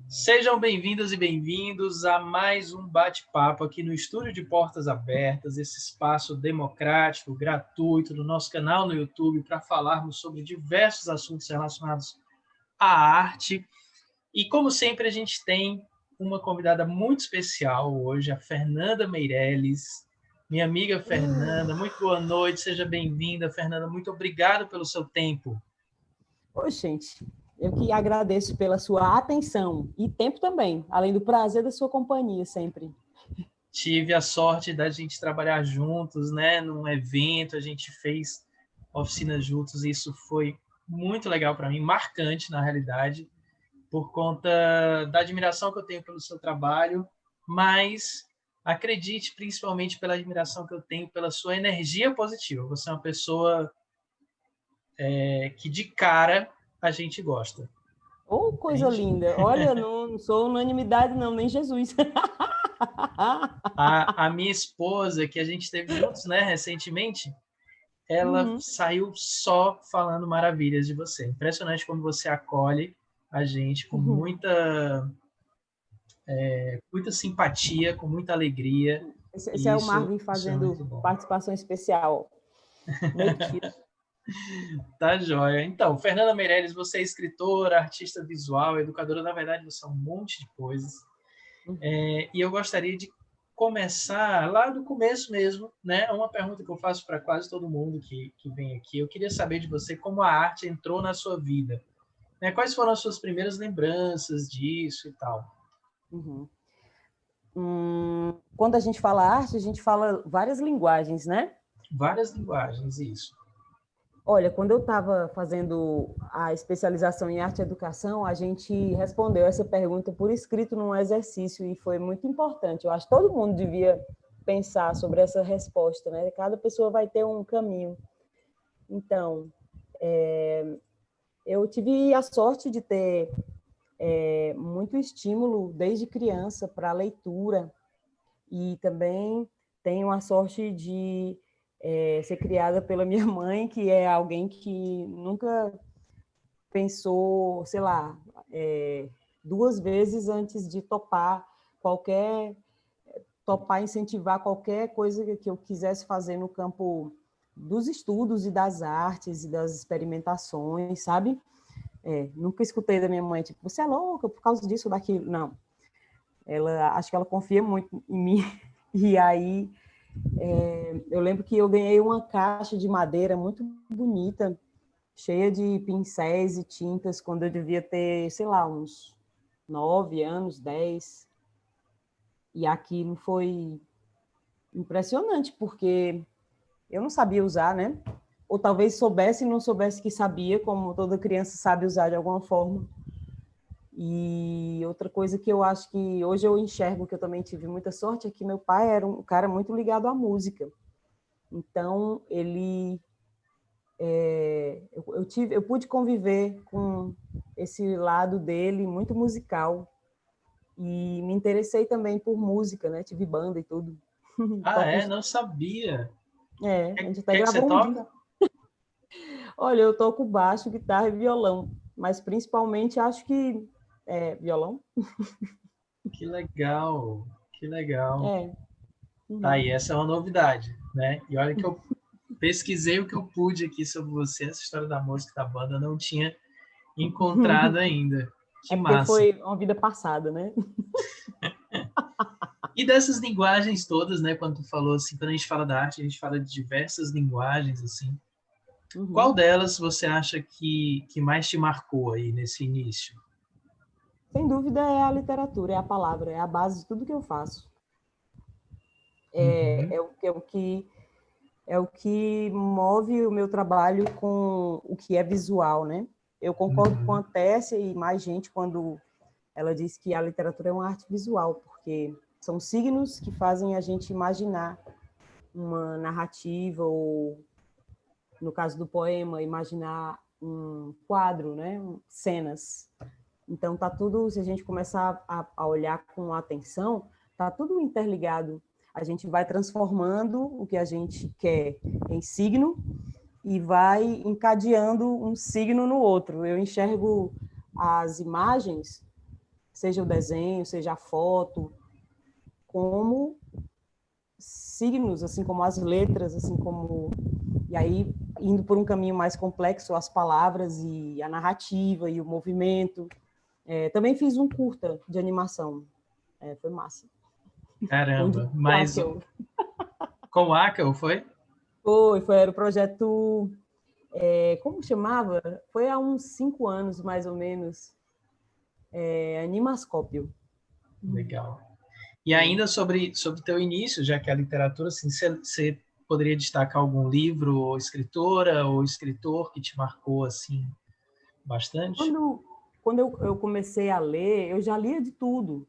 Sejam bem-vindas e bem-vindos a mais um bate-papo aqui no Estúdio de Portas Abertas, esse espaço democrático, gratuito do nosso canal no YouTube para falarmos sobre diversos assuntos relacionados à arte. E como sempre a gente tem uma convidada muito especial hoje, a Fernanda Meirelles, minha amiga Fernanda. Muito boa noite, seja bem-vinda, Fernanda. Muito obrigado pelo seu tempo. Oi, gente. Eu que agradeço pela sua atenção e tempo também, além do prazer da sua companhia sempre. Tive a sorte da gente trabalhar juntos, né, num evento, a gente fez oficinas juntos e isso foi muito legal para mim, marcante na realidade, por conta da admiração que eu tenho pelo seu trabalho, mas acredite principalmente pela admiração que eu tenho pela sua energia positiva. Você é uma pessoa que de cara a gente gosta. Oh, coisa linda. Olha, não sou unanimidade não, nem Jesus. A minha esposa, que a gente esteve juntos, né, recentemente, ela saiu só falando maravilhas de você. Impressionante como você acolhe a gente com muita simpatia, com muita alegria. Esse E é o Marvin isso é muito fazendo bom. participação especial. Metido. Tá joia. Então, Fernanda Meirelles, você é escritora, artista visual, educadora, na verdade, você é um monte de coisas. E eu gostaria de começar lá do começo mesmo, né? Uma pergunta que eu faço para quase todo mundo que vem aqui. Eu queria saber de você como a arte entrou na sua vida. Né? Quais foram as suas primeiras lembranças disso e tal? Quando a gente fala arte, a gente fala várias linguagens, né? Várias linguagens, isso. Olha, quando eu estava fazendo a especialização em arte e educação, a gente respondeu essa pergunta por escrito num exercício e foi muito importante. Eu acho que todo mundo devia pensar sobre essa resposta, né? Cada pessoa vai ter um caminho. Então, eu tive a sorte de ter muito estímulo desde criança para a leitura e também tenho a sorte de ser criada pela minha mãe, que é alguém que nunca pensou, sei lá, 2 vezes antes de incentivar qualquer coisa que eu quisesse fazer no campo dos estudos e das artes e das experimentações, sabe? Nunca escutei da minha mãe, tipo, você é louca por causa disso ou daquilo. Não. Acho que ela confia muito em mim. E aí, eu lembro que eu ganhei uma caixa de madeira muito bonita, cheia de pincéis e tintas, quando eu devia ter, sei lá, uns 9 anos, 10. E aquilo foi impressionante, porque eu não sabia usar, né? Ou talvez soubesse e não soubesse que sabia, como toda criança sabe usar de alguma forma. E outra coisa que eu acho que hoje eu enxergo, que eu também tive muita sorte, é que meu pai era um cara muito ligado à música. Então, eu pude conviver com esse lado dele muito musical e me interessei também por música, né? Tive banda e tudo. Ah, é? Não sabia. A O gente até que é que você gravou um disco. toca? Olha, eu toco baixo, guitarra e violão, mas principalmente acho que violão. Que legal, que legal. É. Tá Uhum. aí, essa é uma novidade, né? E olha que eu pesquisei o que eu pude aqui sobre você, essa história da música da banda, eu não tinha encontrado ainda. Que É porque massa. foi uma vida passada, né? E dessas linguagens todas, né? Quando tu falou assim, quando a gente fala da arte, a gente fala de diversas linguagens, assim. Qual Uhum. delas você acha que mais te marcou aí nesse início? Sem dúvida é a literatura, é a palavra, é a base de tudo que eu faço. Uhum, É o que move o meu trabalho com o que é visual, né? Eu concordo com a uhum. Tessia e mais gente quando ela diz que a literatura é uma arte visual, porque são signos que fazem a gente imaginar uma narrativa ou, no caso do poema, imaginar um quadro, né? Cenas. Então, tá tudo, se a gente começar a olhar com atenção, tá tudo interligado. A gente vai transformando o que a gente quer em signo e vai encadeando um signo no outro. Eu enxergo as imagens seja o desenho, seja a foto, como signos, assim como as letras, assim como... E aí, indo por um caminho mais complexo, as palavras e a narrativa e o movimento. Também fiz um curta de animação. Foi massa. Caramba, Com mas com o Akel, foi? Era o projeto... como chamava? Foi há uns 5 anos, mais ou menos. Animascópio. Legal. E ainda sobre teu início, já que a literatura, assim, você poderia destacar algum livro, ou escritora, ou escritor que te marcou, assim, bastante? Quando eu comecei a ler, eu já lia de tudo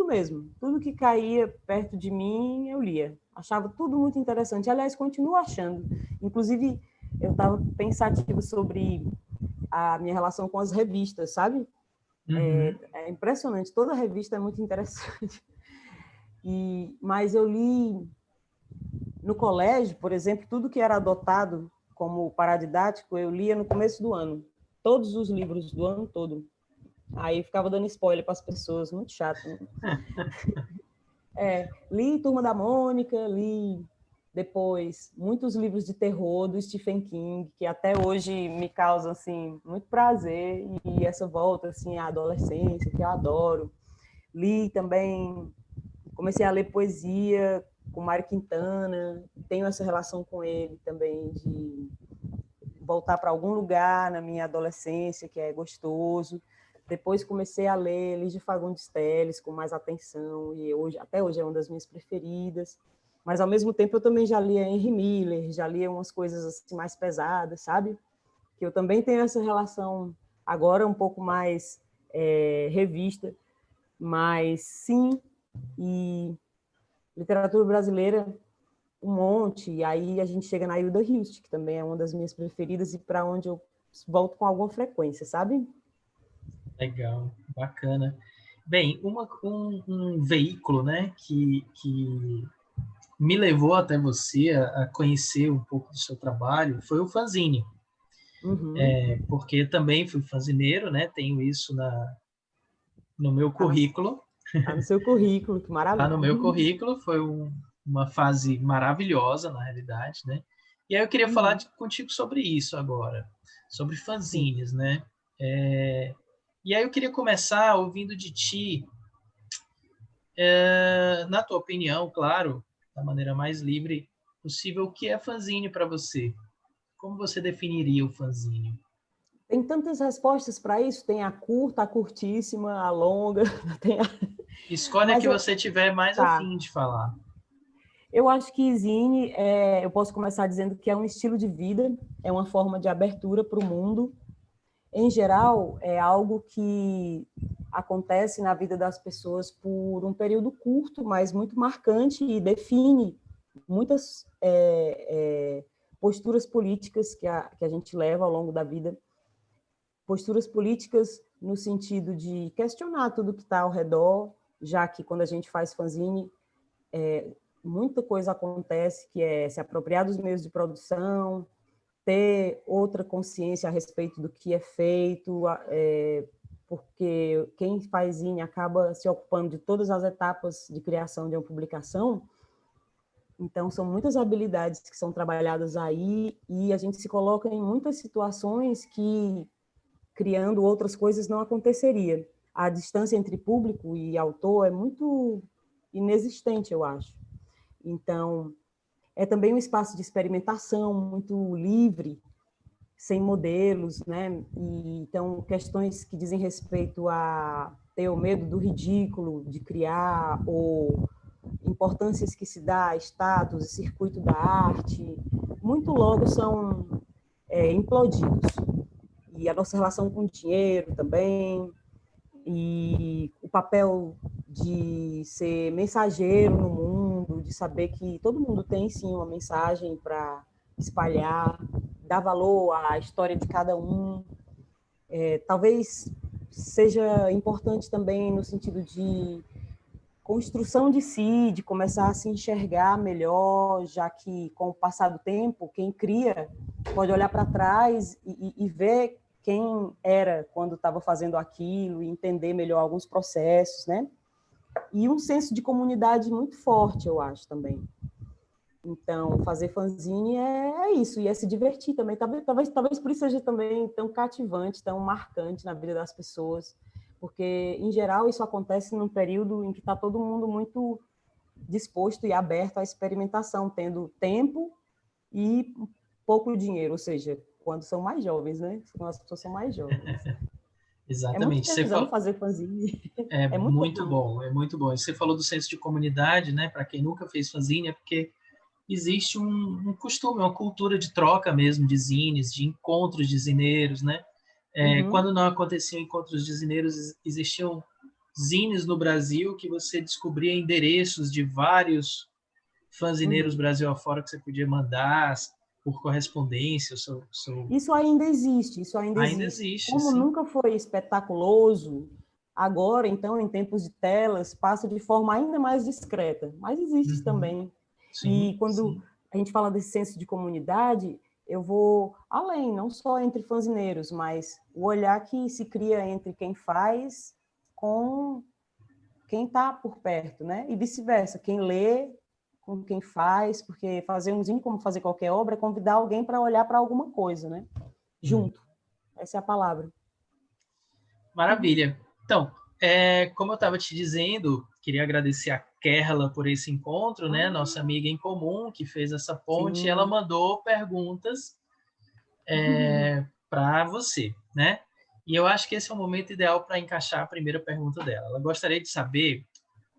mesmo. Tudo que caía perto de mim, eu lia. Achava tudo muito interessante. Aliás, continuo achando. Inclusive, eu estava pensativo sobre a minha relação com as revistas, sabe? Uhum. É impressionante. Toda revista é muito interessante. Mas eu li no colégio, por exemplo, tudo que era adotado como paradidático, eu lia no começo do ano. Todos os livros do ano todo. Aí ficava dando spoiler para as pessoas, muito chato. Li Turma da Mônica, li depois muitos livros de terror do Stephen King, que até hoje me causam assim, muito prazer, e essa volta assim, à adolescência, que eu adoro. Li também, comecei a ler poesia com Mário Quintana, tenho essa relação com ele também, de voltar para algum lugar na minha adolescência, que é gostoso. Depois comecei a ler Lígia Fagundes Telles com mais atenção, e até hoje é uma das minhas preferidas. Mas, ao mesmo tempo, eu também já lia Henry Miller, já lia umas coisas assim, mais pesadas, sabe? Que eu também tenho essa relação, agora um pouco mais revista, mas sim, e literatura brasileira, um monte, e aí a gente chega na Hilda Hilst, que também é uma das minhas preferidas e para onde eu volto com alguma frequência, sabe? Legal, bacana. Bem, um veículo, né, que me levou até você a conhecer um pouco do seu trabalho foi o fanzine. Uhum. Porque também fui fanzineiro, né, tenho isso no meu Tá, currículo. tá no seu currículo, que Tá maravilha. no meu currículo, foi uma fase maravilhosa, na realidade, né? E aí eu queria falar Uhum. contigo sobre isso agora, sobre Sim. fanzines, né? E aí eu queria começar ouvindo de ti, na tua opinião, claro, da maneira mais livre possível, o que é fanzine para você? Como você definiria o fanzine? Tem tantas respostas para isso, tem a curta, a curtíssima, a longa, tem a... Escolhe a mas que você tiver mais tá. afim de falar. Eu acho que zine, eu posso começar dizendo que é um estilo de vida, é uma forma de abertura para o mundo. Em geral, é algo que acontece na vida das pessoas por um período curto, mas muito marcante e define muitas posturas políticas que a gente leva ao longo da vida. Posturas políticas no sentido de questionar tudo que está ao redor, já que quando a gente faz fanzine, muita coisa acontece, que é se apropriar dos meios de produção, ter outra consciência a respeito do que é feito, porque quem faz zine acaba se ocupando de todas as etapas de criação de uma publicação. Então, são muitas habilidades que são trabalhadas aí, e a gente se coloca em muitas situações que, criando outras coisas, não aconteceria. A distância entre público e autor é muito inexistente, eu acho. Então, é também um espaço de experimentação muito livre, sem modelos, né? E, então, questões que dizem respeito a ter o medo do ridículo, de criar, ou importâncias que se dá a status, circuito da arte, muito logo são implodidos. E a nossa relação com o dinheiro também, e o papel de ser mensageiro no mundo, de saber que todo mundo tem sim uma mensagem para espalhar, dar valor à história de cada um. Talvez seja importante também no sentido de construção de si, de começar a se enxergar melhor, já que com o passar do tempo, quem cria pode olhar para trás e ver quem era quando estava fazendo aquilo, e entender melhor alguns processos, né? E um senso de comunidade muito forte, eu acho, também. Então, fazer fanzine é isso, e é se divertir também. Talvez por isso seja também tão cativante, tão marcante na vida das pessoas, porque, em geral, isso acontece num período em que está todo mundo muito disposto e aberto à experimentação, tendo tempo e pouco dinheiro, ou seja, quando são mais jovens, né? Quando as pessoas são mais jovens. É muito Exatamente. tesão fazer fanzine. É É muito muito bom. bom, é muito bom. Você falou do senso de comunidade, né? Para quem nunca fez fanzine, é porque existe um costume, uma cultura de troca mesmo de zines, de encontros de zineiros, né? Uhum. Quando não aconteciam encontros de zineiros, existiam zines no Brasil que você descobria endereços de vários fanzineiros Uhum. Brasil afora que você podia mandar por correspondência. Isso ainda existe, isso ainda Ainda existe. existe, Como sim. nunca foi espetaculoso, agora, então, em tempos de telas, passa de forma ainda mais discreta, mas existe Uhum. também. Sim, E quando sim. a gente fala desse senso de comunidade, eu vou além, não só entre fanzineiros, mas o olhar que se cria entre quem faz com quem está por perto, né? E vice-versa, quem lê com quem faz, porque fazer um zine, como fazer qualquer obra, é convidar alguém para olhar para alguma coisa, né? Hum. Junto. Essa é a palavra. Maravilha. Então, como eu estava te dizendo, queria agradecer a Kerla por esse encontro, né? Nossa Ah, amiga em comum que fez essa ponte. Ela sim. mandou perguntas para você, né? E eu acho que esse é o momento ideal para encaixar a primeira pergunta dela. Ela gostaria de saber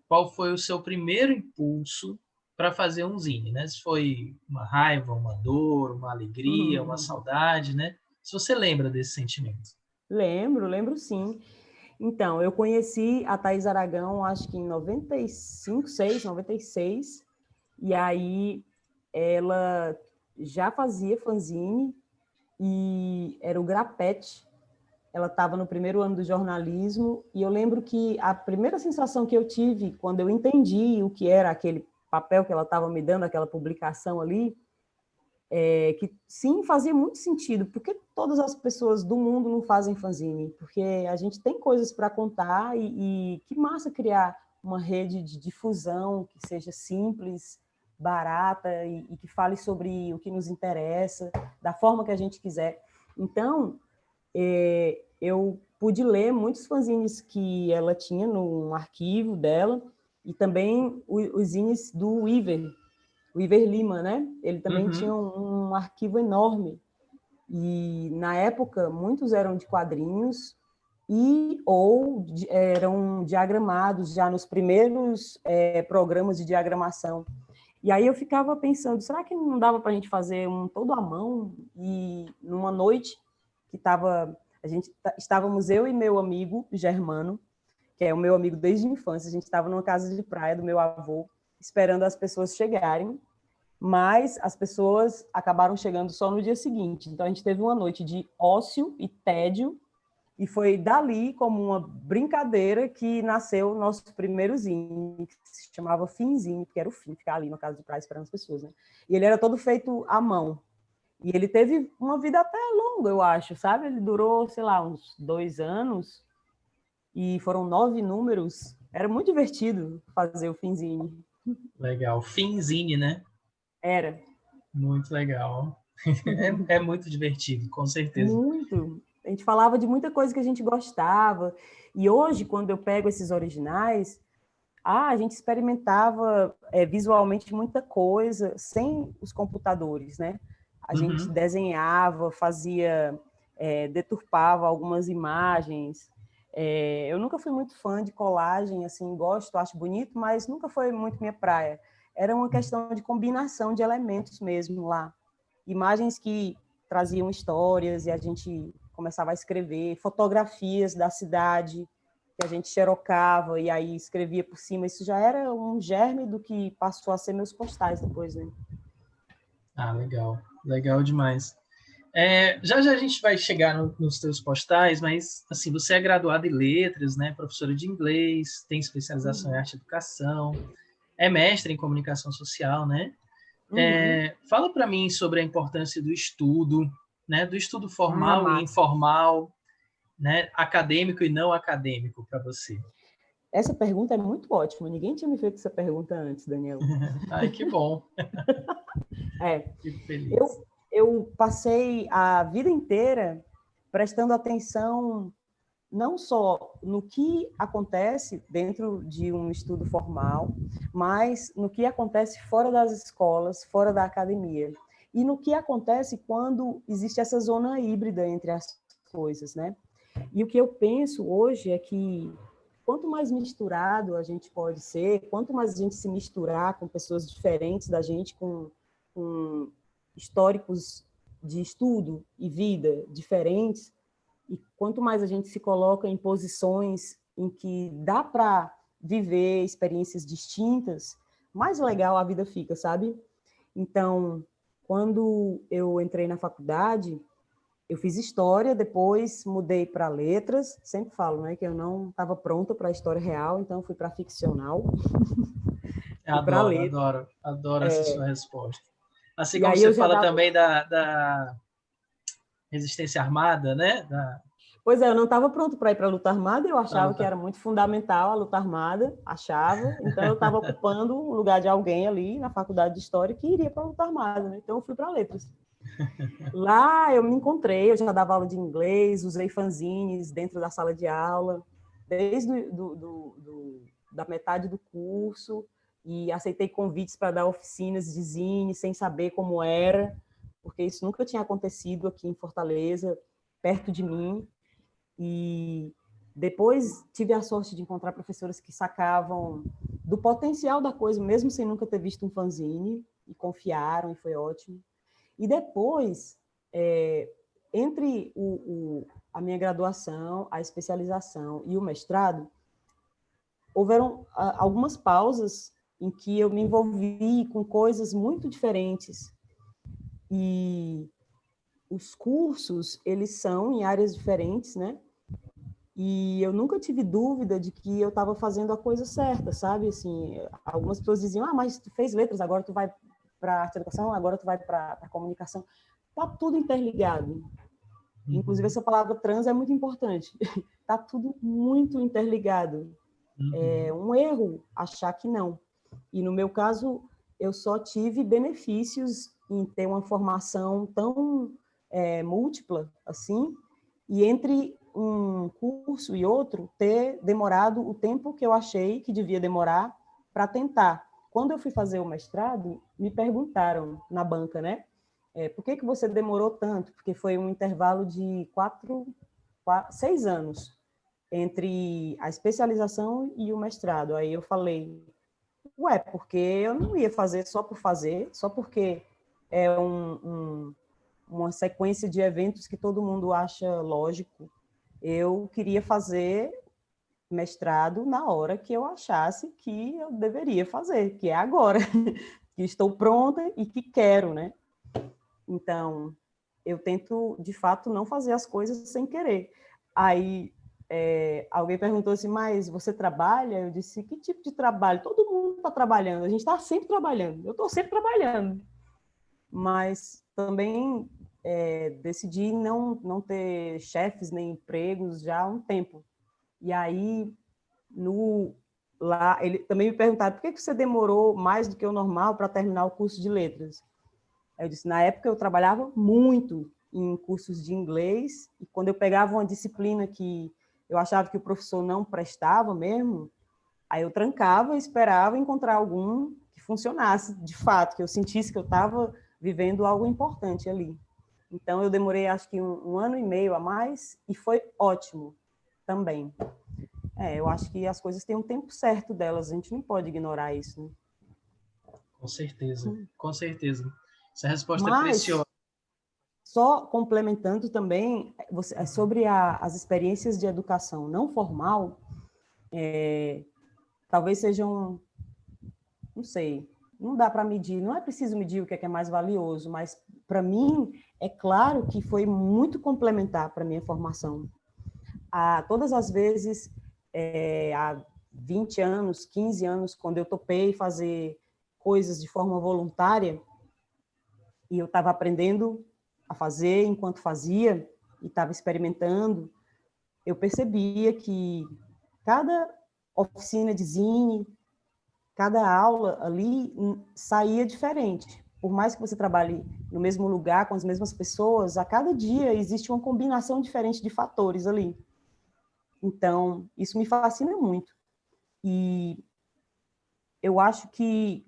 qual foi o seu primeiro impulso para fazer um zine, né? Se foi uma raiva, uma dor, uma alegria, uma saudade, né? Se você lembra desse sentimento. Lembro sim. Então, eu conheci a Thaís Aragão, acho que em 95, 96, e aí ela já fazia fanzine e era o Grapete. Ela estava no primeiro ano do jornalismo e eu lembro que a primeira sensação que eu tive quando eu entendi o que era aquele papel que ela estava me dando, aquela publicação ali, que sim, fazia muito sentido. Por que todas as pessoas do mundo não fazem fanzine? Porque a gente tem coisas para contar e que massa criar uma rede de difusão que seja simples, barata e que fale sobre o que nos interessa, da forma que a gente quiser. Então, eu pude ler muitos fanzines que ela tinha no arquivo dela e também os zines do Iver, o Iver Lima, né? Ele também tinha Uhum. um arquivo enorme. E, na época, muitos eram de quadrinhos e ou eram diagramados já nos primeiros programas de diagramação. E aí eu ficava pensando, será que não dava para a gente fazer um todo à mão? E numa noite que estávamos eu e meu amigo Germano, que é o meu amigo desde a infância, a gente estava numa casa de praia do meu avô, esperando as pessoas chegarem, mas as pessoas acabaram chegando só no dia seguinte. Então a gente teve uma noite de ócio e tédio, e foi dali, como uma brincadeira, que nasceu o nosso primeiro zine, que se chamava Finzine, que era o fim, ficar ali na casa de praia esperando as pessoas, né? E ele era todo feito à mão. E ele teve uma vida até longa, eu acho, sabe? Ele durou, sei lá, uns 2 anos, e foram 9 números. Era muito divertido fazer o Finzine. Legal. Finzine, né? Era. Muito legal. É muito divertido, com certeza. Muito. A gente falava de muita coisa que a gente gostava. E hoje, quando eu pego esses originais, a gente experimentava visualmente muita coisa sem os computadores, né? A gente Uhum. desenhava, fazia, deturpava algumas imagens. Eu nunca fui muito fã de colagem, assim, gosto, acho bonito, mas nunca foi muito minha praia. Era uma questão de combinação de elementos mesmo lá. Imagens que traziam histórias e a gente começava a escrever, fotografias da cidade, que a gente xerocava e aí escrevia por cima. Isso já era um germe do que passou a ser meus postais depois, né? Ah, legal. Legal demais. Já já a gente vai chegar nos teus postais, mas assim, você é graduada em letras, né? Professora de inglês, tem especialização em Uhum. arte e educação, é mestre em comunicação social, né? Uhum. Fala para mim sobre a importância do estudo, né, do estudo Ah, formal e massa. informal, né, acadêmico e não acadêmico para você? Essa pergunta é muito ótima. Ninguém tinha me feito essa pergunta antes, Daniel. Ai, que bom. É, Fico feliz. eu passei a vida inteira prestando atenção não só no que acontece dentro de um estudo formal, mas no que acontece fora das escolas, fora da academia. E no que acontece quando existe essa zona híbrida entre as coisas, né? E o que eu penso hoje é que quanto mais misturado a gente pode ser, quanto mais a gente se misturar com pessoas diferentes da gente, com históricos de estudo e vida diferentes, e quanto mais a gente se coloca em posições em que dá para viver experiências distintas, mais legal a vida fica, sabe? Então, quando eu entrei na faculdade, eu fiz história, depois mudei para letras. Sempre falo, né, que eu não estava pronta para a história real, então fui para ficcional, fui para Adoro, letras. adoro, adoro essa sua resposta. Assim E como aí você eu já fala dava. também da resistência armada, né? Pois é, eu não estava pronto para ir para a luta armada, eu Da achava que luta. era muito fundamental a luta armada, achava, então eu estava ocupando o lugar de alguém ali na faculdade de História que iria para a luta armada, né? Então eu fui para letras. Lá eu me encontrei, eu já dava aula de inglês, usei fanzines dentro da sala de aula, desde da metade do curso, e aceitei convites para dar oficinas de zine, sem saber como era, porque isso nunca tinha acontecido aqui em Fortaleza, perto de mim. E depois tive a sorte de encontrar professoras que sacavam do potencial da coisa, mesmo sem nunca ter visto um fanzine, e confiaram, e foi ótimo. E depois, entre a minha graduação, a especialização e o mestrado, houveram algumas pausas em que eu me envolvi com coisas muito diferentes. E os cursos, eles são em áreas diferentes, né? E eu nunca tive dúvida de que eu estava fazendo a coisa certa, sabe? Assim, algumas pessoas diziam, ah, mas tu fez letras, agora tu vai para arte e educação, agora tu vai para comunicação. Tá tudo interligado. Inclusive, essa palavra trans é muito importante. Tá tudo muito interligado. É um erro achar que não. E no meu caso, eu só tive benefícios em ter uma formação tão múltipla assim, e entre um curso e outro ter demorado o tempo que eu achei que devia demorar para tentar. Quando eu fui fazer o mestrado, me perguntaram na banca, né? Por que você demorou tanto? Porque foi um intervalo de 6 anos entre a especialização e o mestrado. Aí eu falei, ué, porque eu não ia fazer só por fazer, só porque é uma sequência de eventos que todo mundo acha lógico. Eu queria fazer mestrado na hora que eu achasse que eu deveria fazer, que é agora, que estou pronta e que quero, né? Então, eu tento, de fato, não fazer as coisas sem querer. Aí, alguém perguntou assim, mas você trabalha? Eu disse, que tipo de trabalho? Todo mundo está trabalhando, a gente está sempre trabalhando, eu estou sempre trabalhando. Mas também decidi não ter chefes nem empregos já há um tempo. E aí, lá, ele também me perguntaram, por que você demorou mais do que o normal para terminar o curso de letras? Eu disse, na época eu trabalhava muito em cursos de inglês, e quando eu pegava uma disciplina que eu achava que o professor não prestava mesmo, aí eu trancava e esperava encontrar algum que funcionasse de fato, que eu sentisse que eu estava vivendo algo importante ali. Então eu demorei acho que um ano e meio a mais, e foi ótimo também. Eu acho que as coisas têm um tempo certo delas, a gente não pode ignorar isso, né? Com certeza, com certeza. Essa resposta é Mas preciosa. só complementando também sobre as experiências de educação não formal, talvez sejam, não sei, não dá para medir, não é preciso medir o que é mais valioso, mas para mim é claro que foi muito complementar para a minha formação. Todas as vezes, há 20 anos, 15 anos, quando eu topei fazer coisas de forma voluntária, e eu estava aprendendo a fazer enquanto fazia e estava experimentando, eu percebia que cada oficina de zine, cada aula ali saía diferente. Por mais que você trabalhe no mesmo lugar, com as mesmas pessoas, a cada dia existe uma combinação diferente de fatores ali. Então, isso me fascina muito. E eu acho que,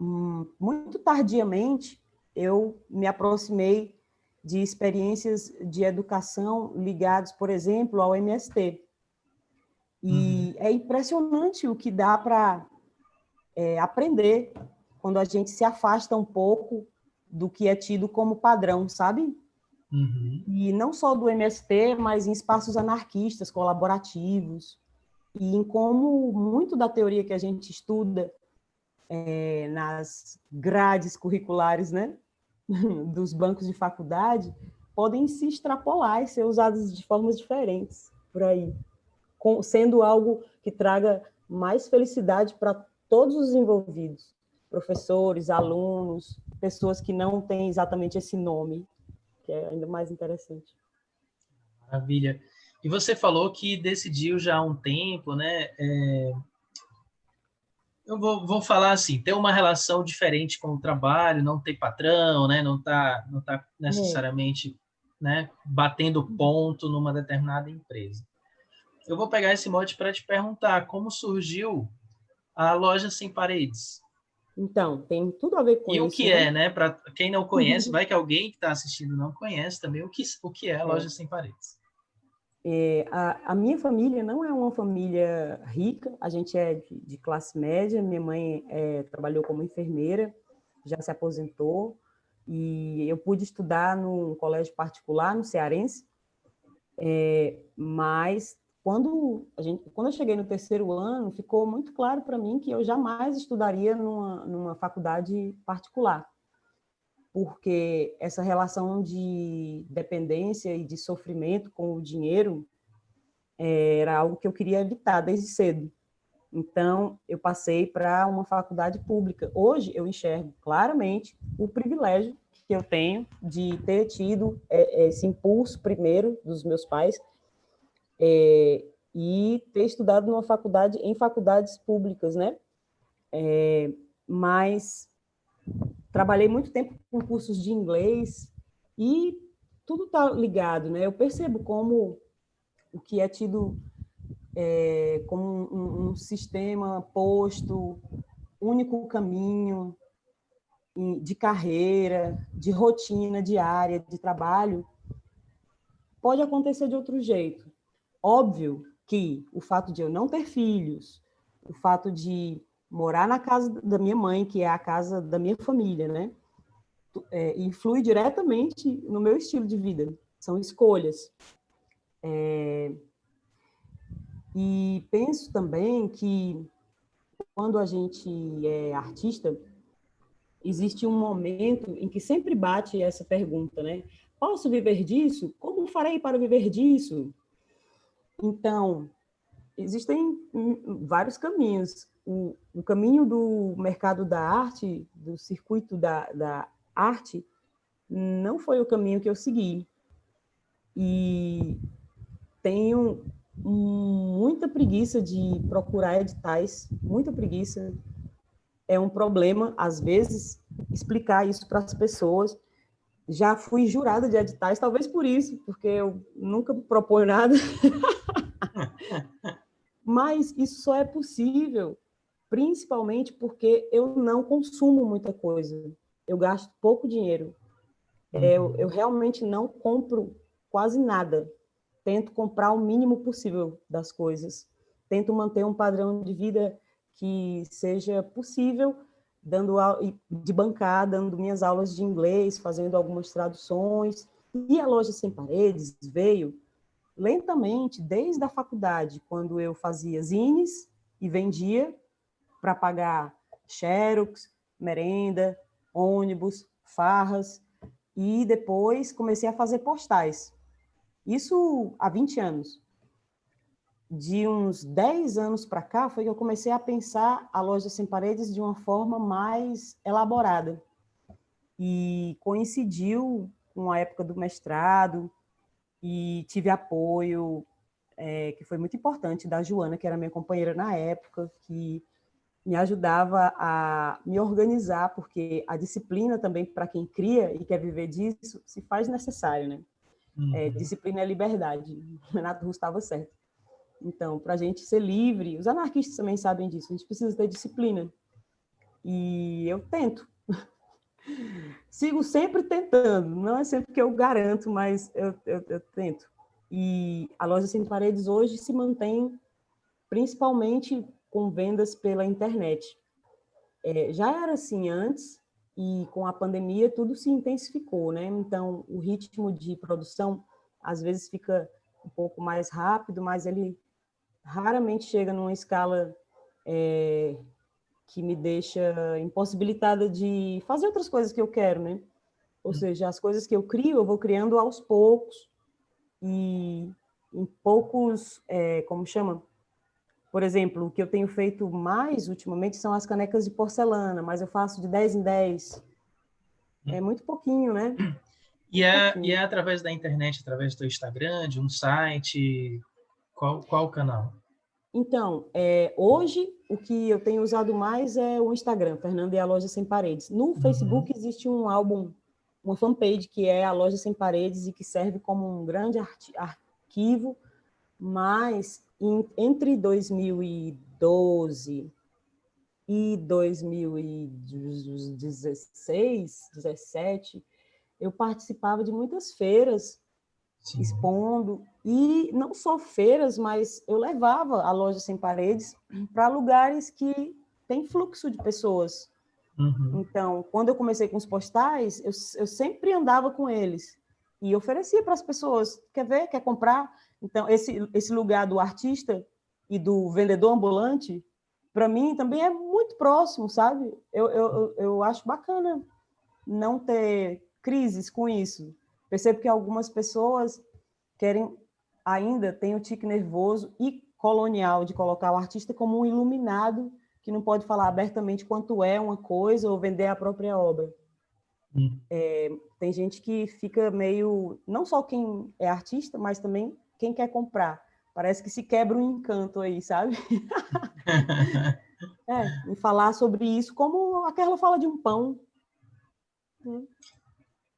muito tardiamente, eu me aproximei de experiências de educação ligadas, por exemplo, ao MST. E é impressionante o que dá para aprender quando a gente se afasta um pouco do que é tido como padrão, sabe? E não só do MST, mas em espaços anarquistas, colaborativos, e em como muito da teoria que a gente estuda nas grades curriculares, né, dos bancos de faculdade, podem se extrapolar e ser usadas de formas diferentes por aí, sendo algo que traga mais felicidade para todos os envolvidos, professores, alunos, pessoas que não têm exatamente esse nome, que é ainda mais interessante. Maravilha. E você falou que decidiu já há um tempo, né? Eu vou falar assim, ter uma relação diferente com o trabalho, não ter patrão, né? Não tá necessariamente, né, batendo ponto numa determinada empresa. Eu vou pegar esse mote para te perguntar como surgiu a Loja Sem Paredes. Então, tem tudo a ver com E o isso, que é, né? né? Para quem não conhece, vai que alguém que está assistindo não conhece também o que é a Loja Sem Paredes. A minha família não é uma família rica, a gente é de classe média, minha mãe trabalhou como enfermeira, já se aposentou, e eu pude estudar num colégio particular, no Cearense, mas quando eu cheguei no terceiro ano, ficou muito claro para mim que eu jamais estudaria numa faculdade particular, porque essa relação de dependência e de sofrimento com o dinheiro era algo que eu queria evitar desde cedo. Então, eu passei para uma faculdade pública. Hoje, eu enxergo claramente o privilégio que eu tenho de ter tido esse impulso primeiro dos meus pais e ter estudado em faculdades públicas, né? Mas trabalhei muito tempo com cursos de inglês e tudo está ligado, né? Eu percebo como o que é tido como um sistema posto, único caminho de carreira, de rotina diária, de trabalho, pode acontecer de outro jeito. Óbvio que o fato de eu não ter filhos, o fato de morar na casa da minha mãe, que é a casa da minha família, né? Influi diretamente no meu estilo de vida. São escolhas. E penso também que quando a gente é artista, existe um momento em que sempre bate essa pergunta, né? Posso viver disso? Como farei para viver disso? Então, existem vários caminhos. O caminho do mercado da arte, do circuito da arte, não foi o caminho que eu segui. E tenho muita preguiça de procurar editais, muita preguiça. É um problema, às vezes, explicar isso para as pessoas. Já fui jurada de editais, talvez por isso, porque eu nunca proponho nada. Mas isso só é possível, principalmente porque eu não consumo muita coisa. Eu gasto pouco dinheiro. Eu realmente não compro quase nada. Tento comprar o mínimo possível das coisas. Tento manter um padrão de vida que seja possível, de bancar, dando minhas aulas de inglês, fazendo algumas traduções. E a Loja Sem Paredes veio lentamente, desde a faculdade, quando eu fazia zines e vendia para pagar xerox, merenda, ônibus, farras, e depois comecei a fazer postais. Isso há 20 anos. De uns 10 anos para cá, foi que eu comecei a pensar a Loja Sem Paredes de uma forma mais elaborada. E coincidiu com a época do mestrado e tive apoio, que foi muito importante, da Joana, que era minha companheira na época, que me ajudava a me organizar, porque a disciplina também, para quem cria e quer viver disso, se faz necessário, né? Disciplina é liberdade. Renato Russo estava certo. Então, para a gente ser livre, os anarquistas também sabem disso, a gente precisa ter disciplina. E eu tento. Sigo sempre tentando, não é sempre que eu garanto, mas eu tento. E a Loja Sem Paredes hoje se mantém principalmente com vendas pela internet. Já era assim antes, e com a pandemia tudo se intensificou, né? Então, o ritmo de produção às vezes fica um pouco mais rápido, mas ele raramente chega numa escala que me deixa impossibilitada de fazer outras coisas que eu quero, né? Ou seja, as coisas que eu crio, eu vou criando aos poucos e em poucos, como chama? Por exemplo, o que eu tenho feito mais ultimamente são as canecas de porcelana, mas eu faço de 10 em 10. É muito pouquinho, né? E Pouquinho. é através da internet, através do teu Instagram, de um site? Qual o canal? Então, hoje o que eu tenho usado mais é o Instagram, Fernanda e a Loja Sem Paredes. No Uhum. Facebook existe um álbum, uma fanpage que é a Loja Sem Paredes e que serve como um grande arquivo, mas entre 2012 e 2016, 17, eu participava de muitas feiras Sim. expondo, e não só feiras, mas eu levava a Loja Sem Paredes para lugares que tem fluxo de pessoas. Uhum. Então, quando eu comecei com os postais, eu sempre andava com eles e oferecia para as pessoas, quer ver, quer comprar? Então, esse lugar do artista e do vendedor ambulante, para mim, também é muito próximo, sabe? Eu acho bacana não ter crises com isso. Percebo que algumas pessoas querem, ainda tem o tique nervoso e colonial de colocar o artista como um iluminado que não pode falar abertamente quanto é uma coisa ou vender a própria obra. Tem gente que fica meio, não só quem é artista, mas também quem quer comprar. Parece que se quebra um encanto aí, sabe? Em falar sobre isso como aquela fala de um pão.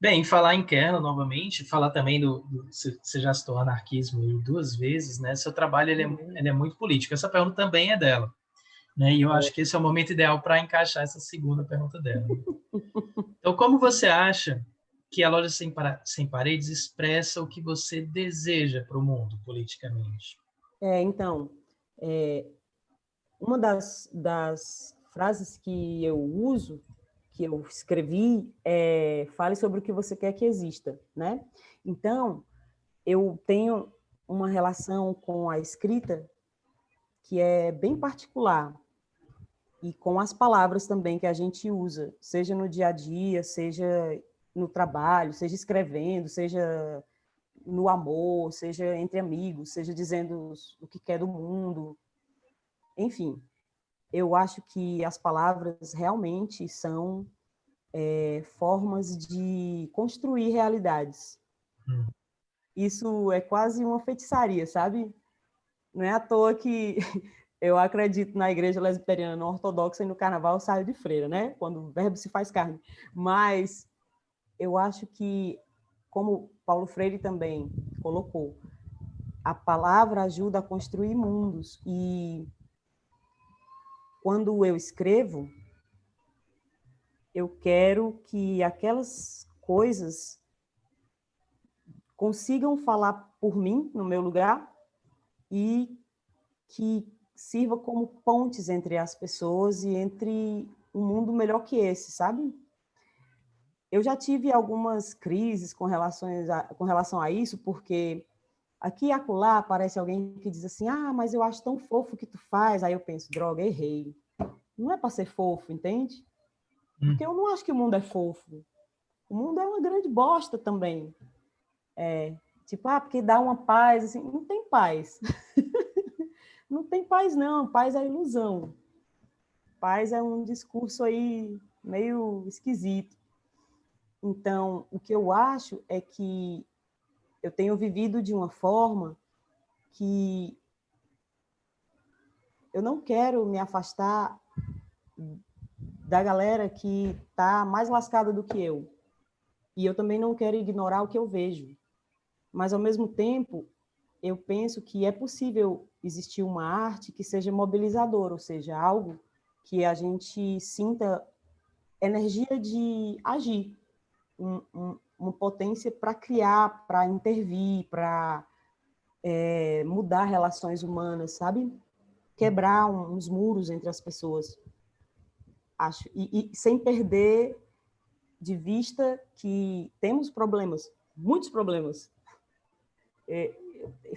Bem, falar em Kerla novamente, falar também você já citou anarquismo duas vezes, né? Seu trabalho ele é muito político. Essa pergunta também é dela, né? E eu acho que esse é o momento ideal para encaixar essa segunda pergunta dela. Então, como você acha que a Loja Sem Paredes expressa o que você deseja para o mundo politicamente? Então, uma das frases que eu uso, que eu escrevi, fale sobre o que você quer que exista, né? Então, eu tenho uma relação com a escrita que é bem particular e com as palavras também que a gente usa, seja no dia a dia, seja no trabalho, seja escrevendo, seja no amor, seja entre amigos, seja dizendo o que quer do mundo, enfim. Eu acho que as palavras realmente são formas de construir realidades. Isso é quase uma feitiçaria, sabe? Não é à toa que eu acredito na igreja lesbiteriana ortodoxa e no carnaval eu saio de freira, né? Quando o verbo se faz carne. Mas eu acho que, como Paulo Freire também colocou, a palavra ajuda a construir mundos. E quando eu escrevo, eu quero que aquelas coisas consigam falar por mim, no meu lugar, e que sirva como pontes entre as pessoas e entre um mundo melhor que esse, sabe? Eu já tive algumas crises com relação a isso, porque aqui e acolá aparece alguém que diz assim, mas eu acho tão fofo o que tu faz. Aí eu penso, droga, errei. Não é para ser fofo, entende? Porque eu não acho que o mundo é fofo. O mundo é uma grande bosta também. Tipo, porque dá uma paz, assim, não tem paz. Não tem paz, não. Paz é ilusão. Paz é um discurso aí meio esquisito. Então, o que eu acho é que eu tenho vivido de uma forma que eu não quero me afastar da galera que está mais lascada do que eu. E eu também não quero ignorar o que eu vejo. Mas, ao mesmo tempo, eu penso que é possível existir uma arte que seja mobilizadora, ou seja, algo que a gente sinta energia de agir, uma potência para criar, para intervir, para mudar relações humanas, sabe? Quebrar uns muros entre as pessoas. Acho, e sem perder de vista que temos problemas, muitos problemas.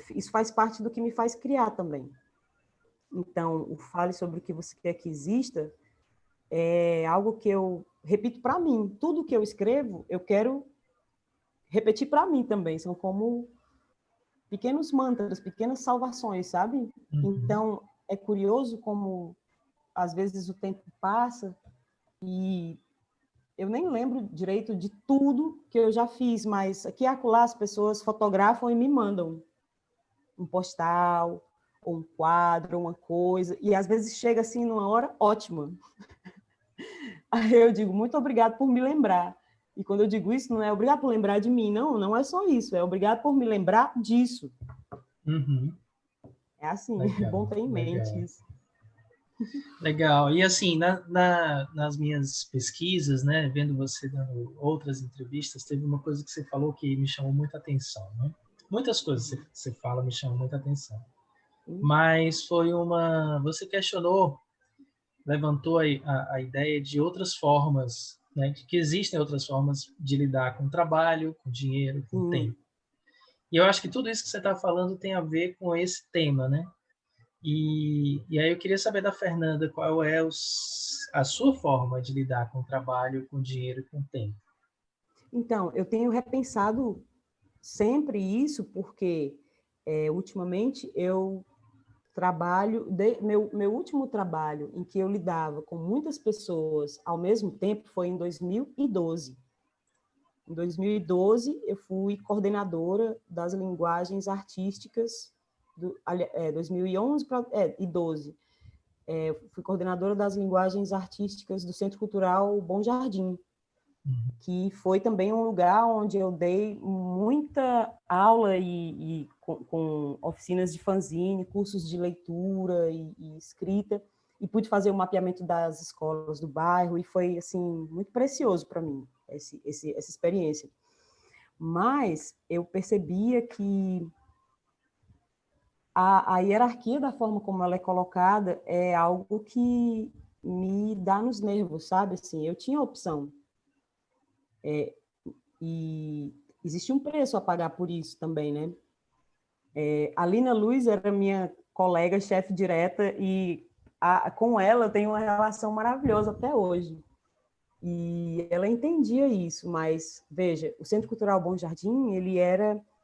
Isso faz parte do que me faz criar também. Então, o fale sobre o que você quer que exista é algo que eu repito para mim. Tudo que eu escrevo, eu quero repetir para mim também. São como pequenos mantras, pequenas salvações, sabe? Então, é curioso como, às vezes, o tempo passa e eu nem lembro direito de tudo que eu já fiz, mas aqui e acolá as pessoas fotografam e me mandam um postal, ou um quadro, uma coisa, e às vezes chega assim numa hora ótima. Aí eu digo, muito obrigado por me lembrar. E quando eu digo isso, não é obrigado por lembrar de mim, não, não é só isso, é obrigado por me lembrar disso. Uhum. É assim, é Legal, bom ter em mente legal. isso. Legal. E assim, nas minhas pesquisas, né, vendo você dando outras entrevistas, teve uma coisa que você falou que me chamou muita atenção, né? Muitas coisas que você fala me chamam muita atenção. Mas foi uma... Você questionou, levantou a ideia de outras formas, né? Que existem outras formas de lidar com o trabalho, com o dinheiro, com o tempo. E eu acho que tudo isso que você está falando tem a ver com esse tema, né? E aí eu queria saber da Fernanda qual é a sua forma de lidar com o trabalho, com o dinheiro e com o tempo. Então, eu tenho repensado sempre isso, porque ultimamente eu trabalho, meu último trabalho em que eu lidava com muitas pessoas ao mesmo tempo foi em 2012. Em 2012, eu fui coordenadora das linguagens artísticas, 2011 e 12. Fui coordenadora das linguagens artísticas do Centro Cultural Bom Jardim, que foi também um lugar onde eu dei muita aula e com oficinas de fanzine, cursos de leitura e escrita, e pude fazer o mapeamento das escolas do bairro, e foi assim muito precioso para mim essa experiência. Mas eu percebia que a hierarquia da forma como ela é colocada é algo que me dá nos nervos, sabe? Assim, eu tinha opção. E existe um preço a pagar por isso também, né? A Lina Luz era minha colega, chefe direta, e com ela eu tenho uma relação maravilhosa até hoje. E ela entendia isso, mas, veja, o Centro Cultural Bom Jardim, ele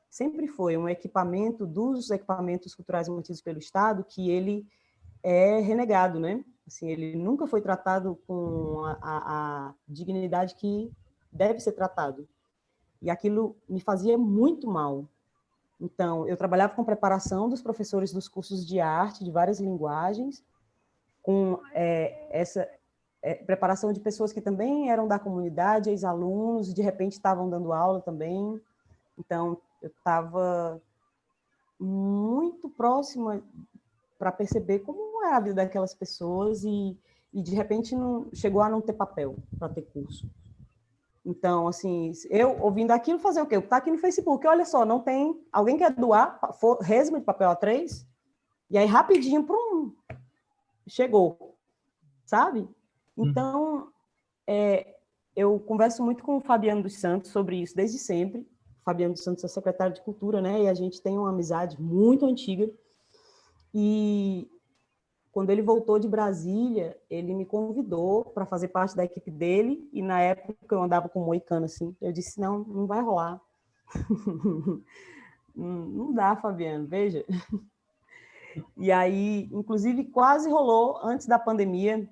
sempre foi um equipamento dos equipamentos culturais mantidos pelo Estado que ele é renegado, né? Assim, ele nunca foi tratado com a dignidade que deve ser tratado. E aquilo me fazia muito mal. Então, eu trabalhava com preparação dos professores dos cursos de arte, de várias linguagens, com essa preparação de pessoas que também eram da comunidade, ex-alunos, e de repente estavam dando aula também. Então, eu estava muito próxima para perceber como era a vida daquelas pessoas e de repente chegou a não ter papel para ter curso. Então, assim, eu ouvindo aquilo, fazer o quê? Tá aqui no Facebook, olha só, não tem... Alguém quer doar resma de papel A3? E aí, rapidinho, chegou, sabe? Então, eu converso muito com o Fabiano dos Santos sobre isso desde sempre. O Fabiano dos Santos é secretário de Cultura, né? E a gente tem uma amizade muito antiga. E quando ele voltou de Brasília, ele me convidou para fazer parte da equipe dele, e na época eu andava com o moicano, assim, eu disse, não, não vai rolar. Não dá, Fabiano, veja. E aí, inclusive, quase rolou antes da pandemia,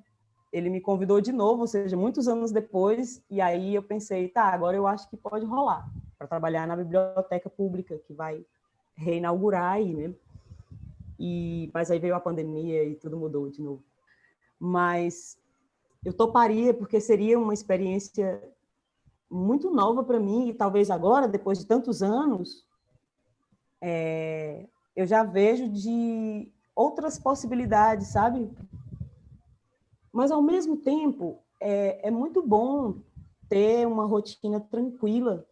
ele me convidou de novo, ou seja, muitos anos depois, e aí eu pensei, tá, agora eu acho que pode rolar, para trabalhar na biblioteca pública, que vai reinaugurar aí, né? Mas aí veio a pandemia e tudo mudou de novo. Mas eu toparia, porque seria uma experiência muito nova para mim, e talvez agora, depois de tantos anos, eu já vejo de outras possibilidades, sabe? Mas, ao mesmo tempo, é muito bom ter uma rotina tranquila,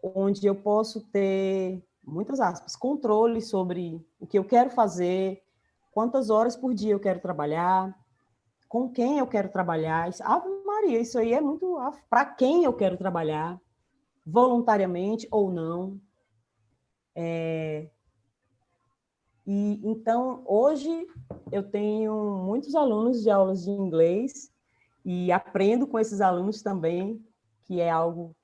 onde eu posso ter, muitas aspas, controle sobre o que eu quero fazer, quantas horas por dia eu quero trabalhar, com quem eu quero trabalhar. Ave Maria, isso aí é muito... Para quem eu quero trabalhar, voluntariamente ou não. E então, hoje, eu tenho muitos alunos de aulas de inglês e aprendo com esses alunos também, que é algo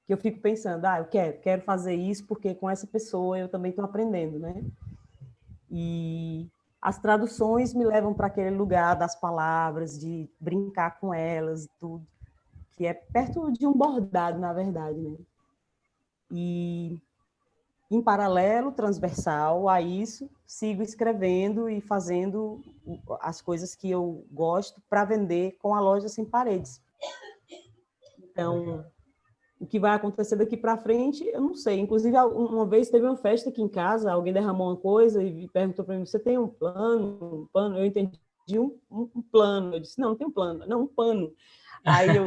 que eu fico pensando, eu quero fazer isso porque com essa pessoa eu também estou aprendendo, né? E as traduções me levam para aquele lugar das palavras, de brincar com elas, tudo, que é perto de um bordado, na verdade, né? E, em paralelo, transversal a isso, sigo escrevendo e fazendo as coisas que eu gosto para vender com a Loja Sem Paredes. Então, o que vai acontecer daqui para frente, eu não sei. Inclusive, uma vez teve uma festa aqui em casa, alguém derramou uma coisa e perguntou para mim, você tem um plano? Um pano? Eu entendi um plano. Eu disse, não tem um plano. Não, um pano. Aí eu,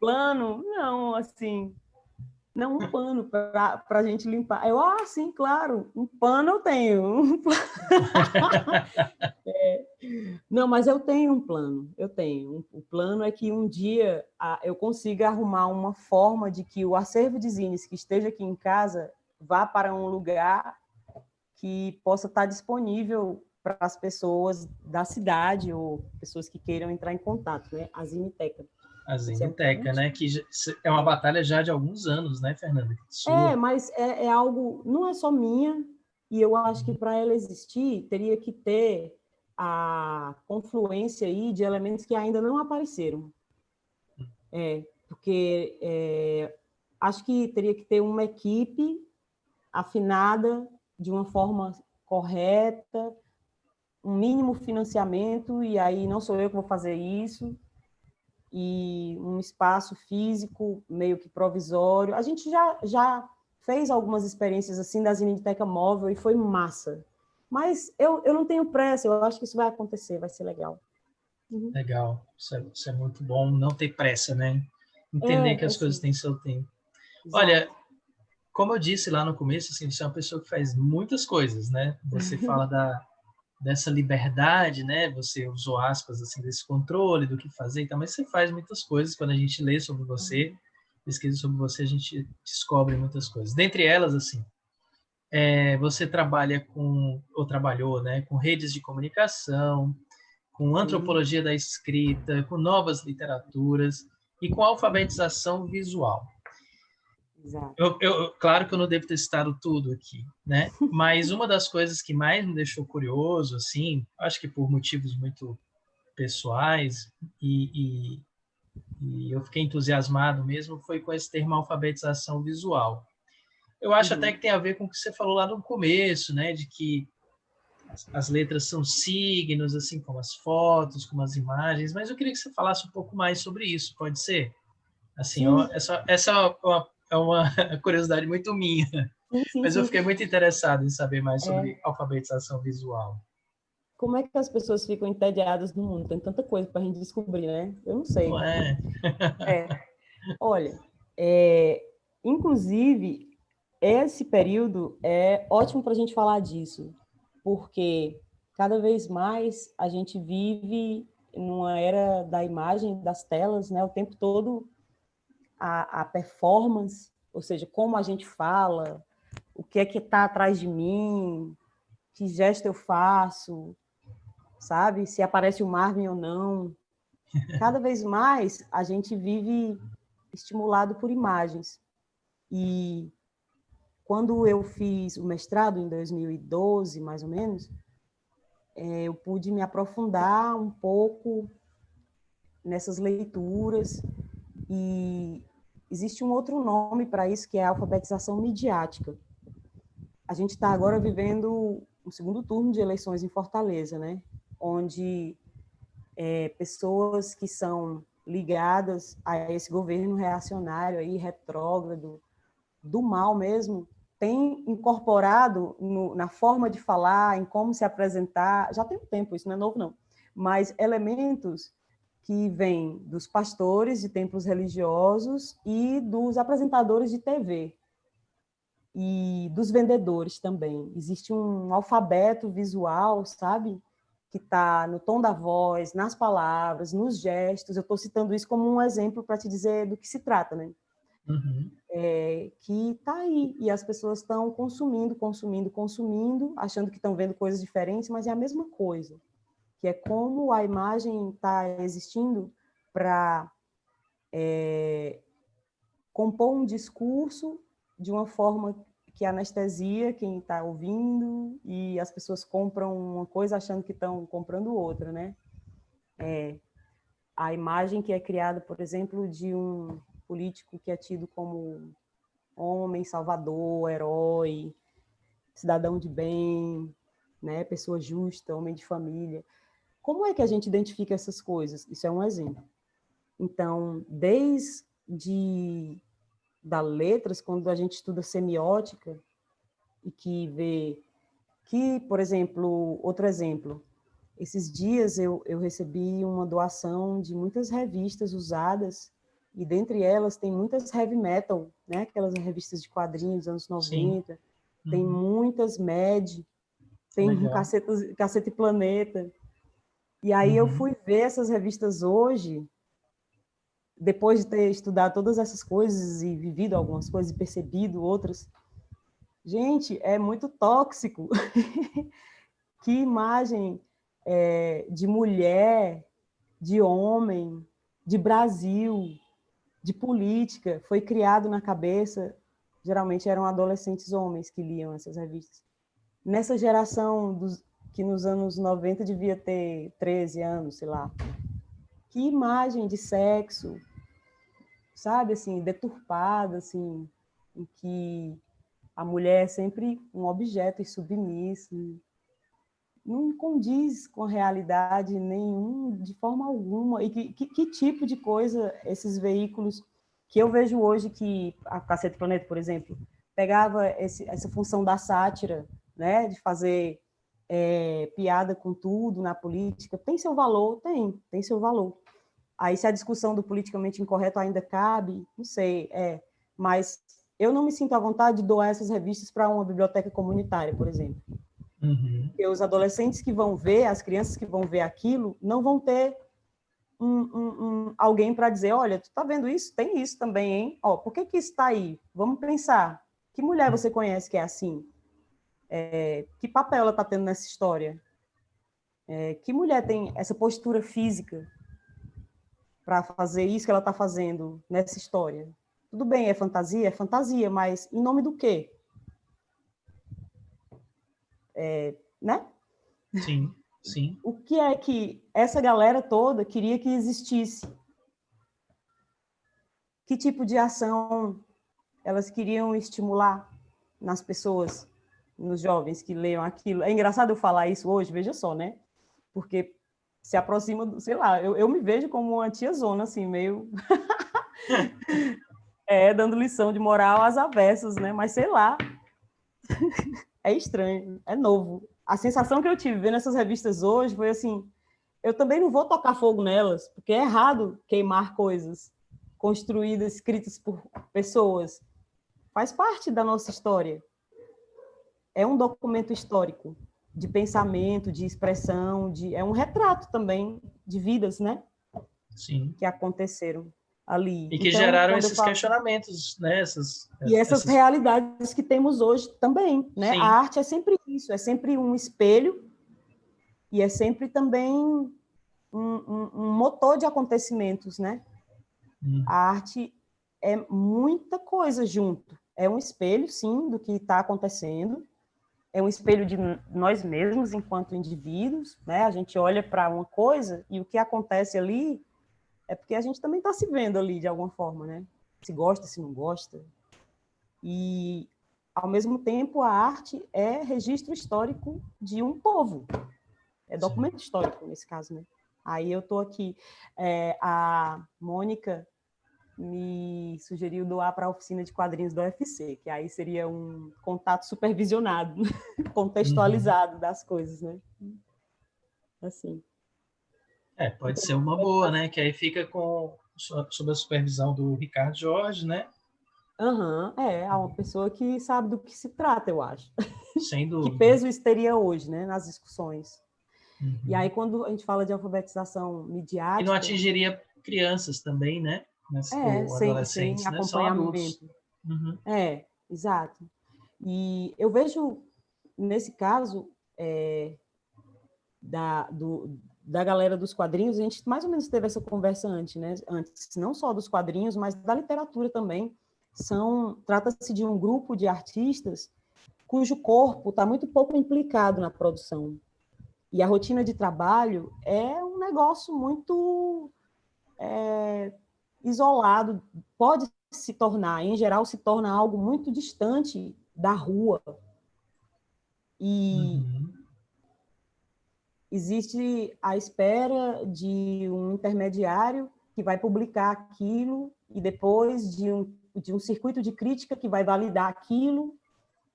plano? Não, assim... Não, um pano para a gente limpar. Eu, sim, claro, um pano eu tenho. Não, mas eu tenho um plano, eu tenho. O plano é que um dia eu consiga arrumar uma forma de que o acervo de zines que esteja aqui em casa vá para um lugar que possa estar disponível para as pessoas da cidade ou pessoas que queiram entrar em contato, né? A Ziniteca. A Ziniteca, né? Que é uma batalha já de alguns anos, né, Fernanda? Sua. Mas é algo, não é só minha, e eu acho que para ela existir, teria que ter a confluência aí de elementos que ainda não apareceram. Porque acho que teria que ter uma equipe afinada de uma forma correta, um mínimo financiamento, e aí não sou eu que vou fazer isso, e um espaço físico meio que provisório. A gente já fez algumas experiências assim da Ziniteca Móvel e foi massa. Mas eu não tenho pressa, eu acho que isso vai acontecer, vai ser legal. Legal, isso é muito bom, não ter pressa, né? Entender que as coisas Assim, têm seu tempo. Olha, exato. como eu disse lá no começo, assim, você é uma pessoa que faz muitas coisas, né? Você fala dessa liberdade, né? Você usou aspas, assim, desse controle do que fazer e tal, mas você faz muitas coisas. Quando a gente lê sobre você, pesquisa sobre você, a gente descobre muitas coisas. Dentre elas, assim, você trabalha ou trabalhou, né? Com redes de comunicação, com Sim, antropologia da escrita, com novas literaturas e com alfabetização visual. exato. Claro que eu não devo ter citado tudo aqui, né? Mas uma das coisas que mais me deixou curioso, assim, acho que por motivos muito pessoais e eu fiquei entusiasmado mesmo, foi com esse termo alfabetização visual. Eu acho até que tem a ver com o que você falou lá no começo, né? De que as letras são signos, assim como as fotos, como as imagens, mas eu queria que você falasse um pouco mais sobre isso, pode ser? Assim, Sim, essa é uma curiosidade muito minha, sim, sim, mas eu sim. fiquei muito interessado em saber mais sobre alfabetização visual. Como é que as pessoas ficam entediadas no mundo? Tem tanta coisa para a gente descobrir, né? Eu não Não sei. é? Olha, inclusive, esse período é ótimo para a gente falar disso, porque cada vez mais a gente vive numa era da imagem, das telas, né? O tempo todo a performance, ou seja, como a gente fala, o que é que está atrás de mim, que gesto eu faço, sabe? Se aparece o Marvin ou não. Cada vez mais a gente vive estimulado por imagens. E quando eu fiz o mestrado, em 2012, mais ou menos, eu pude me aprofundar um pouco nessas leituras, e existe um outro nome para isso, que é a alfabetização midiática. A gente está agora vivendo o segundo turno de eleições em Fortaleza, né? Onde pessoas que são ligadas a esse governo reacionário, aí, retrógrado, do mal mesmo, têm incorporado na forma de falar, em como se apresentar, já tem um tempo, isso não é novo não, mas elementos que vêm dos pastores de templos religiosos e dos apresentadores de TV, e dos vendedores também. Existe um alfabeto visual, sabe? Que está no tom da voz, nas palavras, nos gestos. Eu estou citando isso como um exemplo para te dizer do que se trata, né? Uhum. Que está aí, e as pessoas estão consumindo, achando que estão vendo coisas diferentes, mas é a mesma coisa, que é como a imagem está existindo para compor um discurso de uma forma que anestesia quem está ouvindo, e as pessoas compram uma coisa achando que estão comprando outra, né? A imagem que é criada, por exemplo, de um político que é tido como homem salvador, herói, cidadão de bem, né? Pessoa justa, homem de família. Como é que a gente identifica essas coisas? Isso é um exemplo. Então, desde das letras, quando a gente estuda semiótica, e que vê que, por exemplo, outro exemplo, esses dias eu recebi uma doação de muitas revistas usadas, e dentre elas tem muitas heavy metal, né? Aquelas revistas de quadrinhos dos anos Sim. 90, tem muitas Mad, tem um Legal. Cacete Planeta. E aí eu fui ver essas revistas hoje, depois de ter estudado todas essas coisas e vivido algumas coisas e percebido outras. Gente, é muito tóxico. Que imagem de mulher, de homem, de Brasil, de política foi criado na cabeça. Geralmente eram adolescentes homens que liam essas revistas. Nessa geração que nos anos 90 devia ter 13 anos, sei lá. Que imagem de sexo, sabe, assim, deturpada, assim, em que a mulher é sempre um objeto e submisso. Não condiz com a realidade nenhum, de forma alguma. E que tipo de coisa esses veículos que eu vejo hoje, que a Cacete Planeta, por exemplo, pegava essa função da sátira, né, de fazer piada com tudo na política, tem seu valor? Tem seu valor. Aí, se a discussão do politicamente incorreto ainda cabe, não sei, mas eu não me sinto à vontade de doar essas revistas para uma biblioteca comunitária, por exemplo. Porque os adolescentes que vão ver, as crianças que vão ver aquilo, não vão ter alguém para dizer, olha, tu tá vendo isso? Tem isso também, hein? Ó, por que isso está aí? Vamos pensar. Que mulher você conhece que é assim? Que papel ela está tendo nessa história? Que mulher tem essa postura física para fazer isso que ela está fazendo nessa história? Tudo bem, é fantasia, mas em nome do quê? Né? Sim, sim. O que é que essa galera toda queria que existisse? Que tipo de ação elas queriam estimular nas pessoas, nos jovens que leiam aquilo? É engraçado eu falar isso hoje, veja só, né? Porque se aproxima, sei lá, eu me vejo como uma tiazona, assim, meio... dando lição de moral às avessas, né? Mas sei lá, é estranho, é novo. A sensação que eu tive vendo essas revistas hoje foi assim, eu também não vou tocar fogo nelas, porque é errado queimar coisas construídas, escritas por pessoas. Faz parte da nossa história. É um documento histórico de pensamento, de expressão, é um retrato também de vidas, né? Sim. Que aconteceram ali. E que Então, geraram quando eu esses falo... questionamentos, né? E essas realidades que temos hoje também, né? A Sim. arte é sempre isso, é sempre um espelho e é sempre também um motor de acontecimentos, né? A arte é muita coisa junto. É um espelho, sim, do que está acontecendo. é um espelho de nós mesmos enquanto indivíduos, né? A gente olha para uma coisa e o que acontece ali é porque a gente também está se vendo ali de alguma forma, né? Se gosta, se não gosta. E, ao mesmo tempo, a arte é registro histórico de um povo. É documento histórico, nesse caso, né? Aí eu estou aqui. A Mônica me sugeriu doar para a oficina de quadrinhos do UFC, que aí seria um contato supervisionado, contextualizado das coisas, né? Assim. Pode ser uma boa, né? Que aí fica sob a supervisão do Ricardo Jorge, né? Há uma pessoa que sabe do que se trata, eu acho. Sem dúvida. Que peso isso teria hoje, né, nas discussões. Uhum. E aí, quando a gente fala de alfabetização midiática... E não atingiria crianças também, né? Ou adolescentes, sem né? São adultos. acompanhamento. Uhum. Exato. E eu vejo, nesse caso, da galera dos quadrinhos, a gente mais ou menos teve essa conversa antes, né? Antes, não só dos quadrinhos, mas da literatura também. Trata-se de um grupo de artistas cujo corpo está muito pouco implicado na produção. E a rotina de trabalho é um negócio muito isolado, pode se tornar, em geral, se torna algo muito distante da rua. E existe a espera de um intermediário que vai publicar aquilo e depois de um circuito de crítica que vai validar aquilo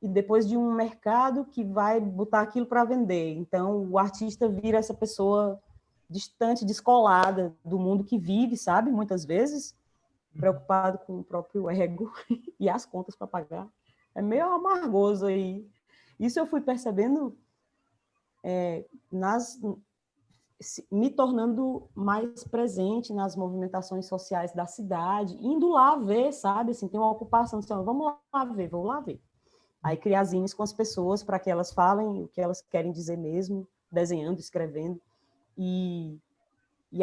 e depois de um mercado que vai botar aquilo para vender. Então, o artista vira essa pessoa distante, descolada do mundo que vive, sabe? Muitas vezes, preocupado com o próprio ego e as contas para pagar. É meio amargoso aí. Isso eu fui percebendo me tornando mais presente nas movimentações sociais da cidade, indo lá ver, sabe? Assim, tem uma ocupação, assim, vamos lá ver, vou lá ver. Aí criar zines com as pessoas para que elas falem o que elas querem dizer mesmo, desenhando, escrevendo. E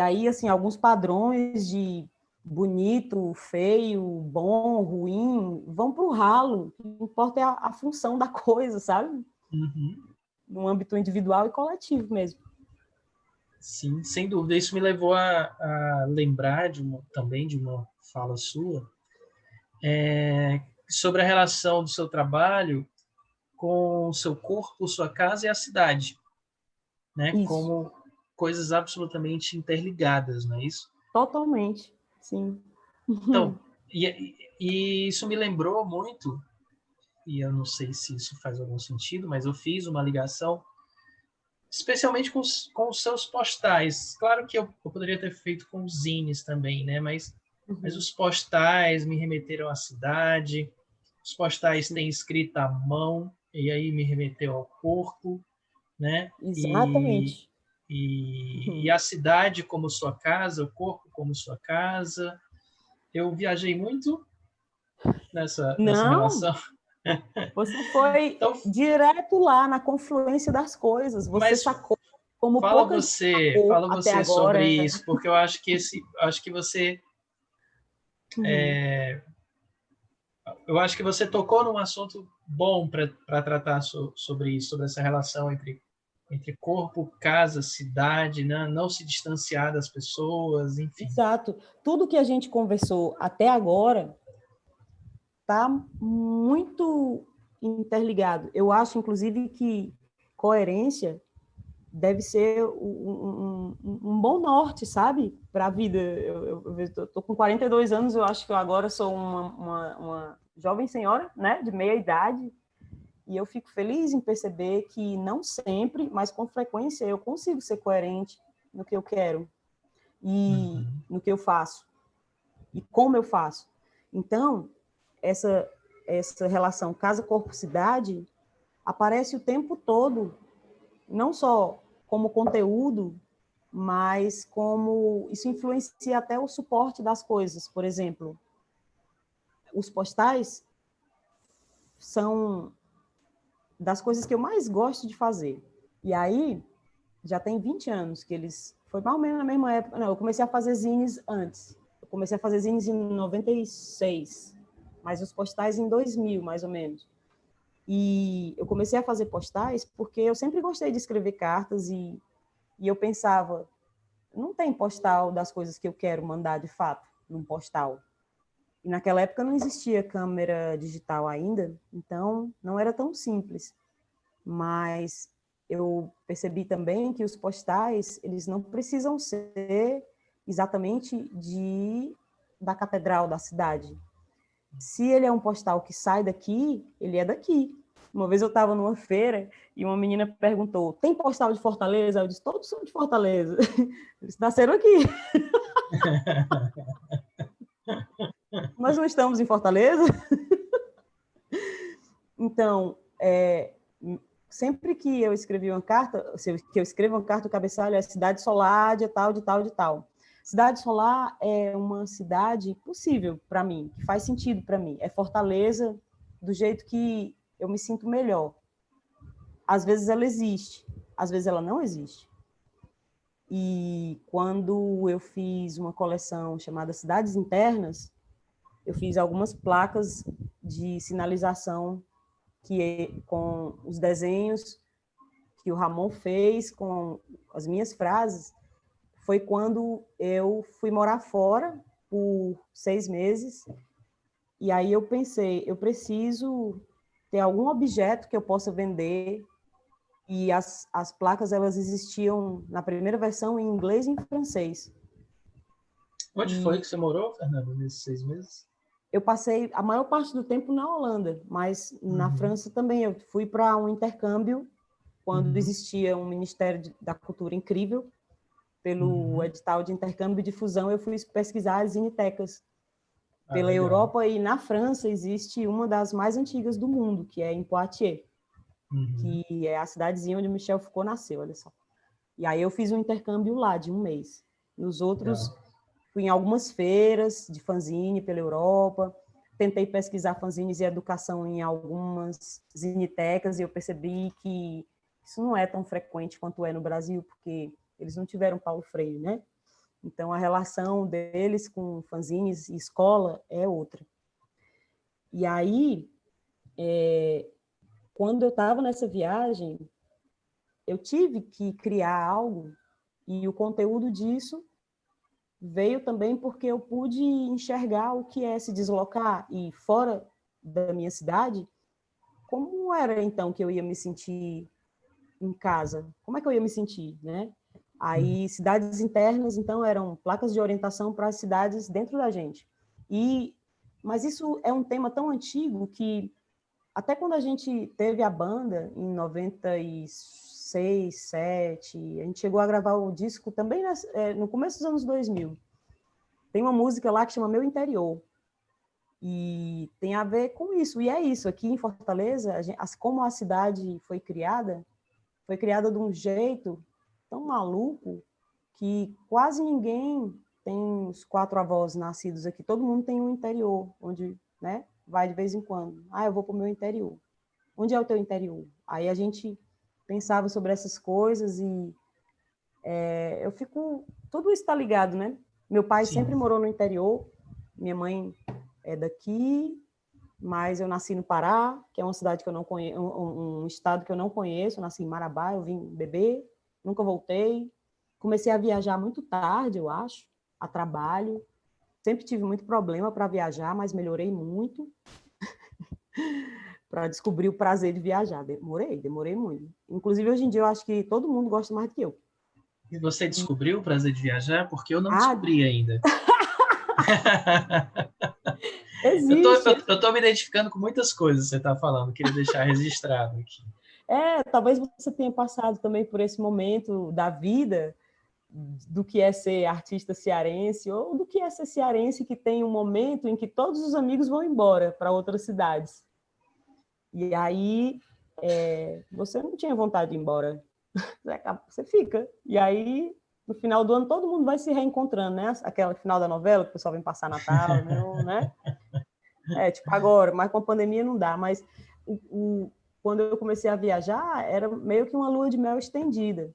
aí, assim, alguns padrões de bonito, feio, bom, ruim, vão para o ralo. O que importa é a função da coisa, sabe? No âmbito individual e coletivo mesmo. Sim, sem dúvida. Isso me levou a lembrar também de uma fala sua sobre a relação do seu trabalho com o seu corpo, sua casa e a cidade, né? Isso. Como coisas absolutamente interligadas, não é isso? Totalmente, sim. Então, e isso me lembrou muito, e eu não sei se isso faz algum sentido, mas eu fiz uma ligação especialmente com os seus postais. Claro que eu poderia ter feito com os zines também, né? Mas os postais me remeteram à cidade, os postais têm escrita à mão, e aí me remeteu ao corpo, né? Exatamente. E a cidade como sua casa, o corpo como sua casa. Eu viajei muito nessa relação. Você foi Então, direto lá na confluência das coisas. Você sacou como pouca gente sacou fala até você agora. sobre isso, porque eu acho que você eu acho que você tocou num assunto bom para tratar sobre isso, sobre essa relação entre corpo, casa, cidade, né? Não se distanciar das pessoas, enfim. Exato. Tudo que a gente conversou até agora está muito interligado. Eu acho, inclusive, que coerência deve ser um bom norte, sabe? Para a vida. Eu estou com 42 anos, eu acho que eu agora sou uma jovem senhora, né? De meia idade. E eu fico feliz em perceber que não sempre, mas com frequência, eu consigo ser coerente no que eu quero e no que eu faço e como eu faço. Então, essa relação casa-corpo-cidade aparece o tempo todo, não só como conteúdo, mas como isso influencia até o suporte das coisas. Por exemplo, os postais são das coisas que eu mais gosto de fazer. E aí, já tem 20 anos que eles... Foi mais ou menos na mesma época. Não, eu comecei a fazer zines antes. Eu comecei a fazer zines em 96, mas os postais em 2000, mais ou menos. E eu comecei a fazer postais porque eu sempre gostei de escrever cartas e eu pensava, não tem postal das coisas que eu quero mandar de fato num postal. E naquela época não existia câmera digital ainda, então não era tão simples. Mas eu percebi também que os postais, eles não precisam ser exatamente da catedral da cidade. Se ele é um postal que sai daqui, ele é daqui. Uma vez eu estava numa feira e uma menina perguntou, tem postal de Fortaleza? Eu disse, todos são de Fortaleza. Eles nasceram aqui. Nós não estamos em Fortaleza? Então, sempre que eu escrevi uma carta, que eu escrevo uma carta, o cabeçalho é Cidade Solar, de tal, de tal, de tal. Cidade Solar é uma cidade possível para mim, que faz sentido para mim. É Fortaleza do jeito que eu me sinto melhor. Às vezes ela existe, às vezes ela não existe. E quando eu fiz uma coleção chamada Cidades Internas, eu fiz algumas placas de sinalização com os desenhos que o Ramon fez, com as minhas frases. Foi quando eu fui morar fora por 6 meses, e aí eu pensei, eu preciso ter algum objeto que eu possa vender, e as placas, elas existiam na primeira versão em inglês e em francês. Onde foi que você morou, Fernanda, nesses 6 meses? Eu passei a maior parte do tempo na Holanda, mas na França também. Eu fui para um intercâmbio, quando existia um Ministério da Cultura incrível, pelo edital de intercâmbio e difusão, eu fui pesquisar as zinetecas pela Europa, e na França existe uma das mais antigas do mundo, que é em Poitiers, que é a cidadezinha onde Michel Foucault nasceu, olha só. E aí eu fiz um intercâmbio lá de 1 mês. Nos outros, fui em algumas feiras de fanzine pela Europa, tentei pesquisar fanzines e educação em algumas zinetecas, e eu percebi que isso não é tão frequente quanto é no Brasil, porque eles não tiveram Paulo Freire, né? Então, a relação deles com fanzines e escola é outra. E aí, quando eu estava nessa viagem, eu tive que criar algo, e o conteúdo disso veio também porque eu pude enxergar o que é se deslocar e fora da minha cidade, como era então que eu ia me sentir em casa, como é que eu ia me sentir, né? Aí, cidades internas, então, eram placas de orientação para as cidades dentro da gente. Mas isso é um tema tão antigo que, até quando a gente teve a banda, em 96, 97, a gente chegou a gravar o disco também no começo dos anos 2000. Tem uma música lá que chama Meu Interior, e tem a ver com isso. E é isso, aqui em Fortaleza, como a cidade foi criada de um jeito tão maluco que quase ninguém tem os 4 avós nascidos aqui. Todo mundo tem um interior, onde, né, vai de vez em quando. Eu vou para o meu interior. Onde é o teu interior? Aí a gente pensava sobre essas coisas e eu fico... Tudo isso está ligado, né? Meu pai sempre morou no interior, minha mãe é daqui, mas eu nasci no Pará, que é uma cidade que eu não conheço, um estado que eu não conheço. Eu nasci em Marabá, eu vim bebê, nunca voltei. Comecei a viajar muito tarde, eu acho, a trabalho. Sempre tive muito problema para viajar, mas melhorei muito para descobrir o prazer de viajar. Demorei muito. Inclusive, hoje em dia, eu acho que todo mundo gosta mais do que eu. E você descobriu o prazer de viajar? Porque eu não descobri ainda. Existe. Eu tô me identificando com muitas coisas que você está falando, queria deixar registrado aqui. Talvez você tenha passado também por esse momento da vida, do que é ser artista cearense, ou do que é ser cearense que tem um momento em que todos os amigos vão embora para outras cidades. E aí, você não tinha vontade de ir embora. Você fica. E aí, no final do ano, todo mundo vai se reencontrando, né? Aquela final da novela, que o pessoal vem passar Natal, né? Tipo agora, mas com a pandemia não dá. Mas quando eu comecei a viajar, era meio que uma lua de mel estendida.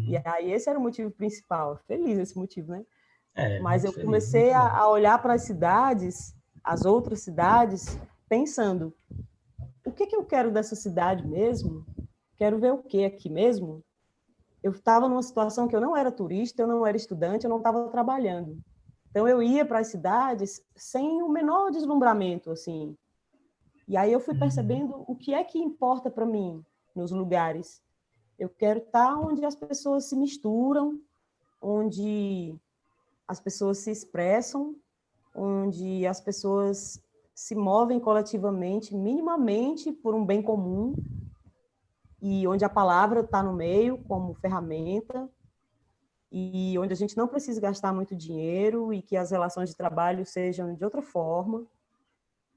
E aí esse era o motivo principal. Feliz esse motivo, né? Mas eu comecei a olhar para as cidades, as outras cidades, pensando, o que eu quero dessa cidade mesmo? Quero ver o que aqui mesmo? Eu estava numa situação que eu não era turista, eu não era estudante, eu não estava trabalhando. Então, eu ia para as cidades sem o menor deslumbramento, assim. E aí eu fui percebendo o que é que importa para mim nos lugares. Eu quero estar onde as pessoas se misturam, onde as pessoas se expressam, onde as pessoas se movem coletivamente, minimamente por um bem comum, e onde a palavra está no meio como ferramenta, e onde a gente não precisa gastar muito dinheiro e que as relações de trabalho sejam de outra forma.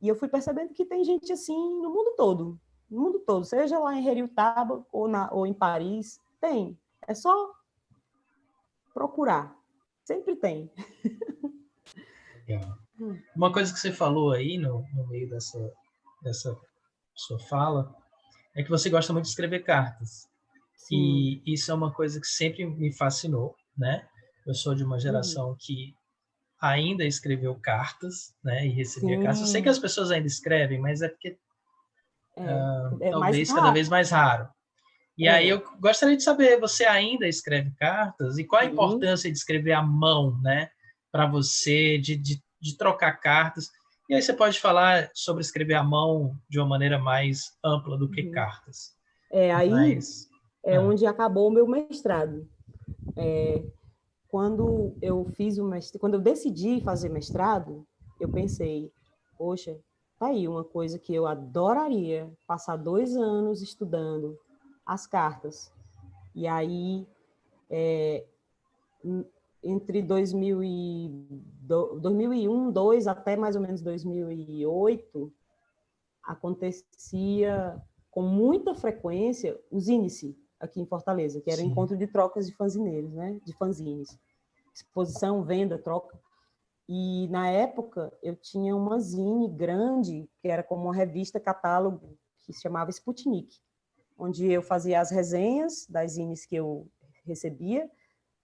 E eu fui percebendo que tem gente assim no mundo todo, seja lá em Heriotaba ou em Paris, tem. É só procurar. Sempre tem. Legal. Uma coisa que você falou aí no meio dessa sua fala é que você gosta muito de escrever cartas. Sim. E isso é uma coisa que sempre me fascinou, né? Eu sou de uma Uhum. geração que ainda escreveu cartas, né? E recebia cartas. Eu sei que as Sim. pessoas ainda escrevem, mas é porque É mais talvez cada vez raro. mais raro. E aí É. eu gostaria de saber, você ainda escreve cartas? E qual a Sim. importância de escrever à mão, né? Para você, de trocar cartas. E aí você pode falar sobre escrever à mão de uma maneira mais ampla do que Uhum. cartas. Aí Mas. é onde acabou o meu mestrado. Quando eu decidi fazer mestrado, eu pensei, poxa, tá aí uma coisa que eu adoraria passar 2 anos estudando as cartas. E aí, entre 2001, 2002 até mais ou menos 2008, acontecia com muita frequência os Índice aqui em Fortaleza, que era o Sim. encontro de trocas de fanzineiros, né? De fanzines. Exposição, venda, troca. E, na época, eu tinha uma zine grande, que era como uma revista catálogo, que se chamava Sputnik, onde eu fazia as resenhas das zines que eu recebia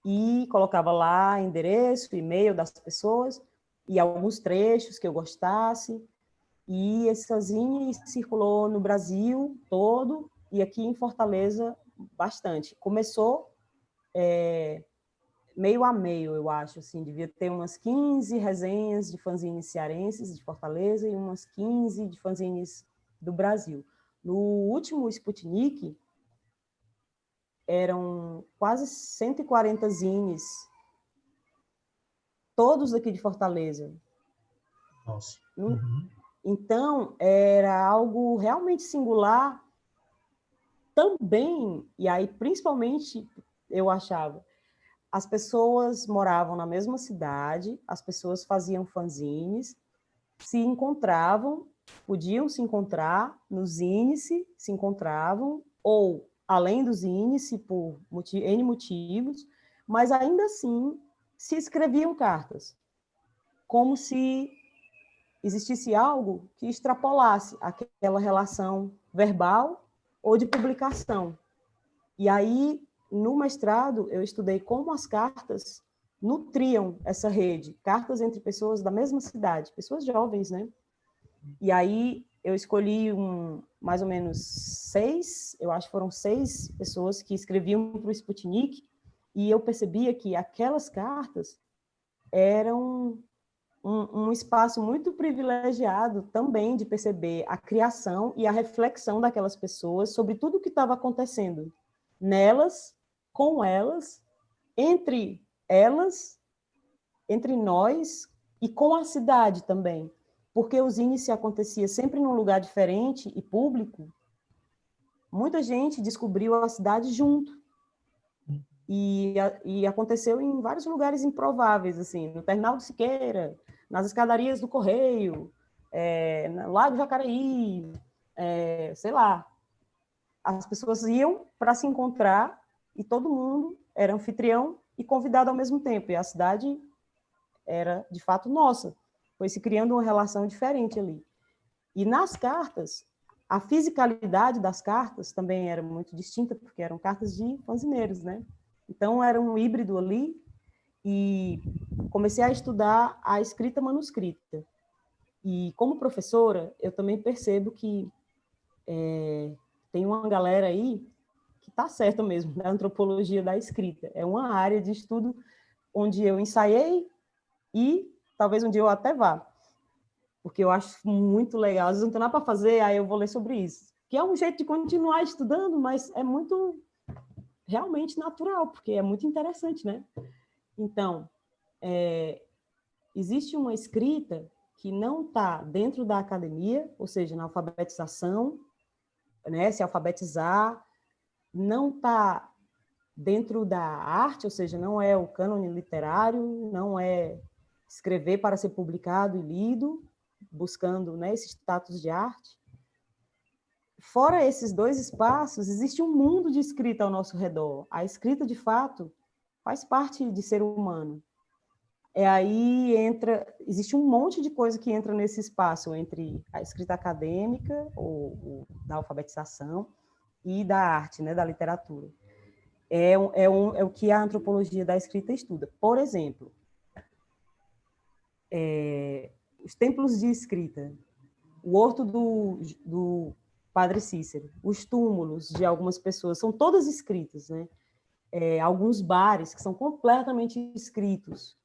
e colocava lá endereço, e-mail das pessoas e alguns trechos que eu gostasse. E essa zine circulou no Brasil todo e aqui em Fortaleza bastante. Começou meio a meio, eu acho, assim, devia ter umas 15 resenhas de fanzines cearenses de Fortaleza e umas 15 de fanzines do Brasil. No último Sputnik, eram quase 140 zines, todos aqui de Fortaleza. Nossa. Uhum. Então, era algo realmente singular também, e aí principalmente eu achava, as pessoas moravam na mesma cidade, as pessoas faziam fanzines, se encontravam, podiam se encontrar nos índice, se encontravam, ou além dos índice, por N motivos, mas ainda assim se escreviam cartas, como se existisse algo que extrapolasse aquela relação verbal ou de publicação. E aí, no mestrado, eu estudei como as cartas nutriam essa rede, cartas entre pessoas da mesma cidade, pessoas jovens, né? E aí eu escolhi mais ou menos 6, eu acho que foram 6 pessoas que escreviam para o Sputnik, e eu percebia que aquelas cartas eram um espaço muito privilegiado também de perceber a criação e a reflexão daquelas pessoas sobre tudo o que estava acontecendo nelas, com elas, entre nós e com a cidade também. Porque o Zine se acontecia sempre num lugar diferente e público, muita gente descobriu a cidade junto. E aconteceu em vários lugares improváveis, assim, no Terminal do Siqueira, nas escadarias do Correio, no Lago Jacareí, sei lá. As pessoas iam para se encontrar e todo mundo era anfitrião e convidado ao mesmo tempo. E a cidade era, de fato, nossa. Foi se criando uma relação diferente ali. E nas cartas, a fisicalidade das cartas também era muito distinta, porque eram cartas de fanzineiros, né? Então, era um híbrido ali, e comecei a estudar a escrita manuscrita. E, como professora, eu também percebo que tem uma galera aí que está certa mesmo, da antropologia da escrita. É uma área de estudo onde eu ensaiei e talvez um dia eu até vá, porque eu acho muito legal. Às vezes não tem nada para fazer, aí eu vou ler sobre isso. Que é um jeito de continuar estudando, mas é muito realmente natural, porque é muito interessante, né? Então, existe uma escrita que não está dentro da academia, ou seja, na alfabetização, né, se alfabetizar, não está dentro da arte, ou seja, não é o cânone literário, não é escrever para ser publicado e lido, buscando, né, esse status de arte. Fora esses dois espaços, existe um mundo de escrita ao nosso redor. A escrita, de fato, faz parte de ser humano. Aí existe um monte de coisa que entra nesse espaço entre a escrita acadêmica, ou da alfabetização, e da arte, né, da literatura. É o que a antropologia da escrita estuda. Por exemplo, os templos de escrita, o horto do Padre Cícero, os túmulos de algumas pessoas, são todas escritas, né? Alguns bares que são completamente escritos,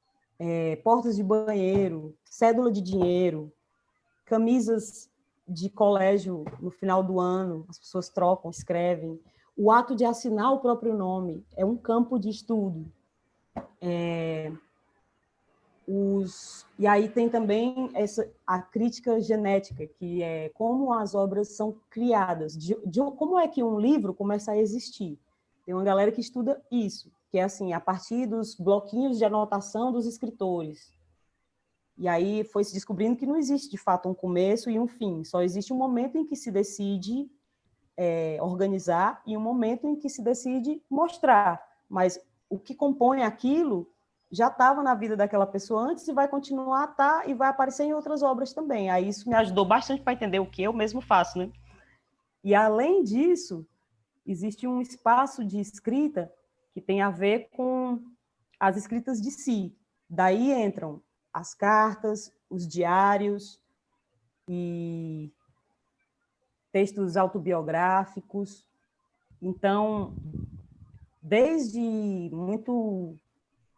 portas de banheiro, cédula de dinheiro, camisas de colégio no final do ano, as pessoas trocam, escrevem. O ato de assinar o próprio nome é um campo de estudo. E aí tem também a crítica genética, que é como as obras são criadas, como é que um livro começa a existir. Tem uma galera que estuda isso, que é assim, a partir dos bloquinhos de anotação dos escritores. E aí foi se descobrindo que não existe, de fato, um começo e um fim, só existe um momento em que se decide organizar e um momento em que se decide mostrar. Mas o que compõe aquilo já estava na vida daquela pessoa antes e vai continuar a estar e vai aparecer em outras obras também. Aí isso me ajudou bastante para entender o que eu mesmo faço, né? E além disso, existe um espaço de escrita que tem a ver com as escritas de si. Daí entram as cartas, os diários e textos autobiográficos. Então, desde muito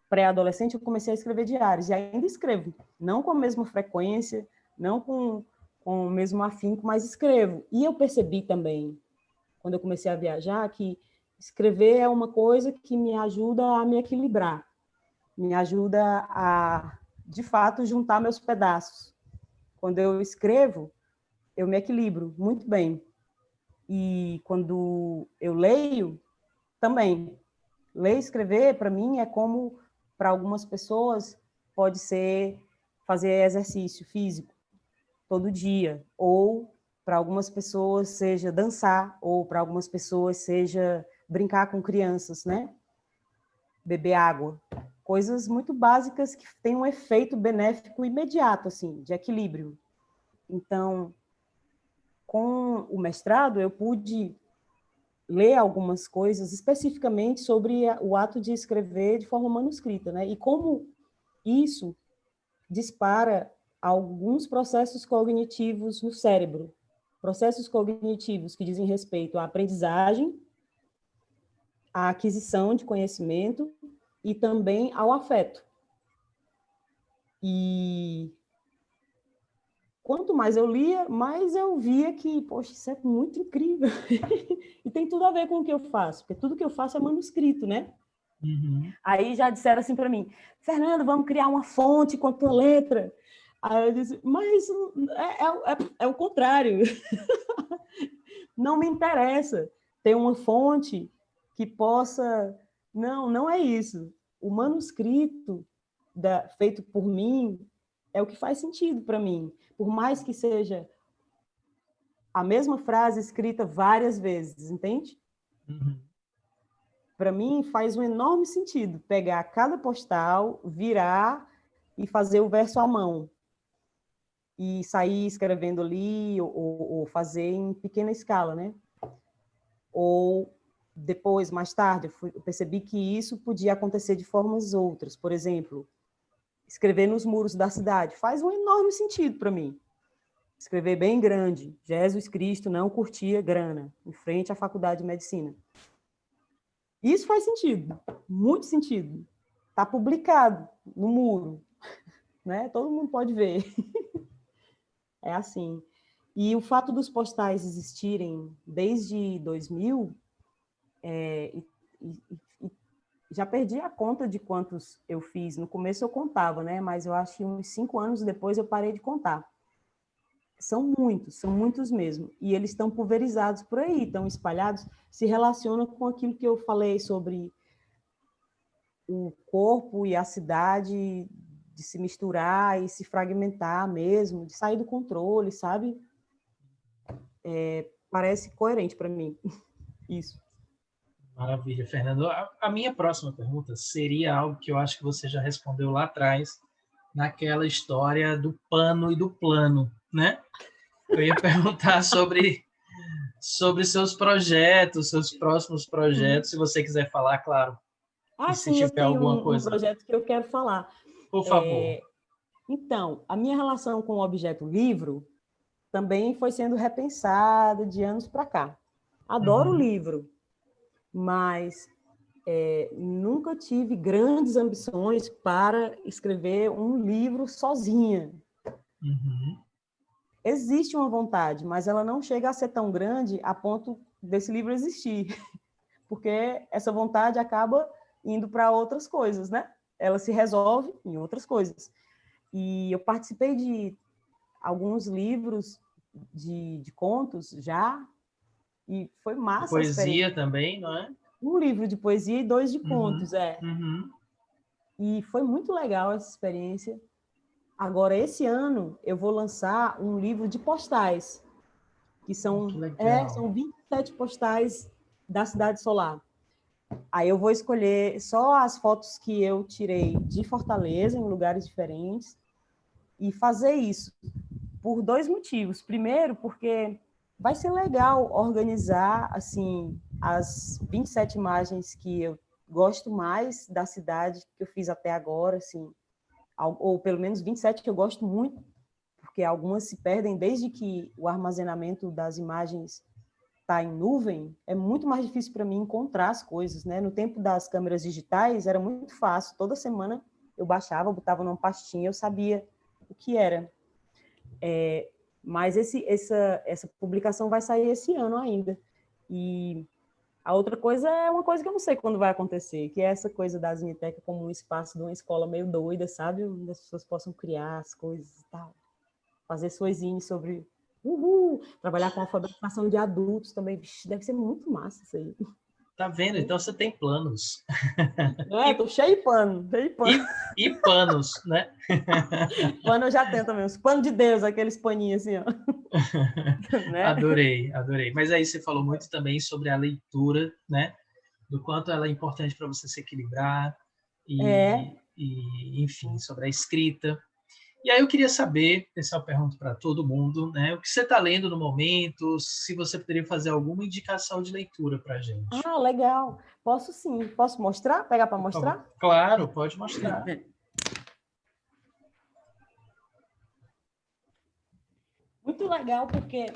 pré-adolescente, eu comecei a escrever diários, e ainda escrevo, não com a mesma frequência, não com o mesmo afinco, mas escrevo. E eu percebi também, quando eu comecei a viajar, que escrever é uma coisa que me ajuda a me equilibrar, me ajuda a, de fato, juntar meus pedaços. Quando eu escrevo, eu me equilibro muito bem. E quando eu leio, também. Ler e escrever, para mim, é como, para algumas pessoas, pode ser fazer exercício físico todo dia, ou para algumas pessoas seja dançar, ou para algumas pessoas seja brincar com crianças, né? Beber água. Coisas muito básicas que têm um efeito benéfico imediato, assim, de equilíbrio. Então, com o mestrado, eu pude ler algumas coisas especificamente sobre o ato de escrever de forma manuscrita, né? E como isso dispara alguns processos cognitivos no cérebro, processos cognitivos que dizem respeito à aprendizagem, à aquisição de conhecimento e também ao afeto. E quanto mais eu lia, mais eu via que, poxa, isso é muito incrível. E tem tudo a ver com o que eu faço, porque tudo que eu faço é manuscrito, né? Uhum. Aí já disseram assim para mim, Fernando, vamos criar uma fonte com a tua letra. Aí eu disse, mas é o contrário. Não me interessa ter uma fonte que possa... Não é isso. O manuscrito feito por mim é o que faz sentido para mim. Por mais que seja a mesma frase escrita várias vezes, entende? Uhum. Para mim, faz um enorme sentido pegar cada postal, virar e fazer o verso à mão. E sair escrevendo ali, ou fazer em pequena escala, né? Ou depois, mais tarde, eu percebi que isso podia acontecer de formas outras. Por exemplo, escrever nos muros da cidade faz um enorme sentido para mim. escrever bem grande, Jesus Cristo não curtia grana, em frente à faculdade de medicina. Isso faz sentido, muito sentido. Está publicado no muro, né? Todo mundo pode ver. É assim. E o fato dos postais existirem desde 2000, já perdi a conta de quantos eu fiz. No começo eu contava, né? Mas eu acho que uns 5 anos depois eu parei de contar. São muitos mesmo. E eles estão pulverizados por aí, estão espalhados, se relacionam com aquilo que eu falei sobre o corpo e a cidade de se misturar e se fragmentar mesmo, de sair do controle, sabe? Parece coerente para mim, isso. Maravilha, Fernando. A minha próxima pergunta seria algo que eu acho que você já respondeu lá atrás, naquela história do pano e do plano, né? Eu ia perguntar sobre seus projetos, seus próximos projetos, se você quiser falar, claro. E se Sim, eu tiver tenho alguma um coisa, projeto que eu quero falar. por favor. Então, a minha relação com o objeto livro também foi sendo repensada de anos para cá. Adoro o livro, mas nunca tive grandes ambições para escrever um livro sozinha. Existe uma vontade, mas ela não chega a ser tão grande a ponto desse livro existir, porque essa vontade acaba indo para outras coisas, né? Ela se resolve em outras coisas. E eu participei de alguns livros de contos já, e foi De massa a experiência. poesia também, não é? Um livro de poesia e 2 de contos, Uhum. E foi muito legal essa experiência. Agora, esse ano, eu vou lançar um livro de postais, que Que legal. são 27 postais da Cidade Solar. Aí eu vou escolher só as fotos que eu tirei de Fortaleza, em lugares diferentes, e fazer isso por 2 motivos. Primeiro, porque vai ser legal organizar assim as 27 imagens que eu gosto mais da cidade que eu fiz até agora, assim, ou pelo menos 27 que eu gosto muito, porque algumas se perdem desde que o armazenamento das imagens está em nuvem, é muito mais difícil para mim encontrar as coisas, né? No tempo das câmeras digitais era muito fácil, toda semana eu baixava, botava numa pastinha, eu sabia o que era. Mas essa publicação vai sair esse ano ainda. E a outra coisa é uma coisa que eu não sei quando vai acontecer, que é essa coisa da Zineteca como um espaço de uma escola meio doida, sabe? Onde as pessoas possam criar as coisas e tal. Fazer suas zines sobre... Trabalhar com alfabetização de adultos também. Vixe, deve ser muito massa isso aí. Tá vendo? Então você tem planos. Tô cheio de pano, cheio de pano. E panos, né? Pano eu já tenho também, os panos de Deus, aqueles paninhos assim, ó. Né? Adorei. Mas aí você falou muito também sobre a leitura, né? Do quanto ela é importante para você se equilibrar enfim, sobre a escrita. E aí eu queria saber, essa é uma pergunta para todo mundo, né? O que você está lendo no momento, se você poderia fazer alguma indicação de leitura para a gente. Legal. Posso sim. Posso mostrar? Pegar para mostrar? Claro, pode mostrar. Muito legal, porque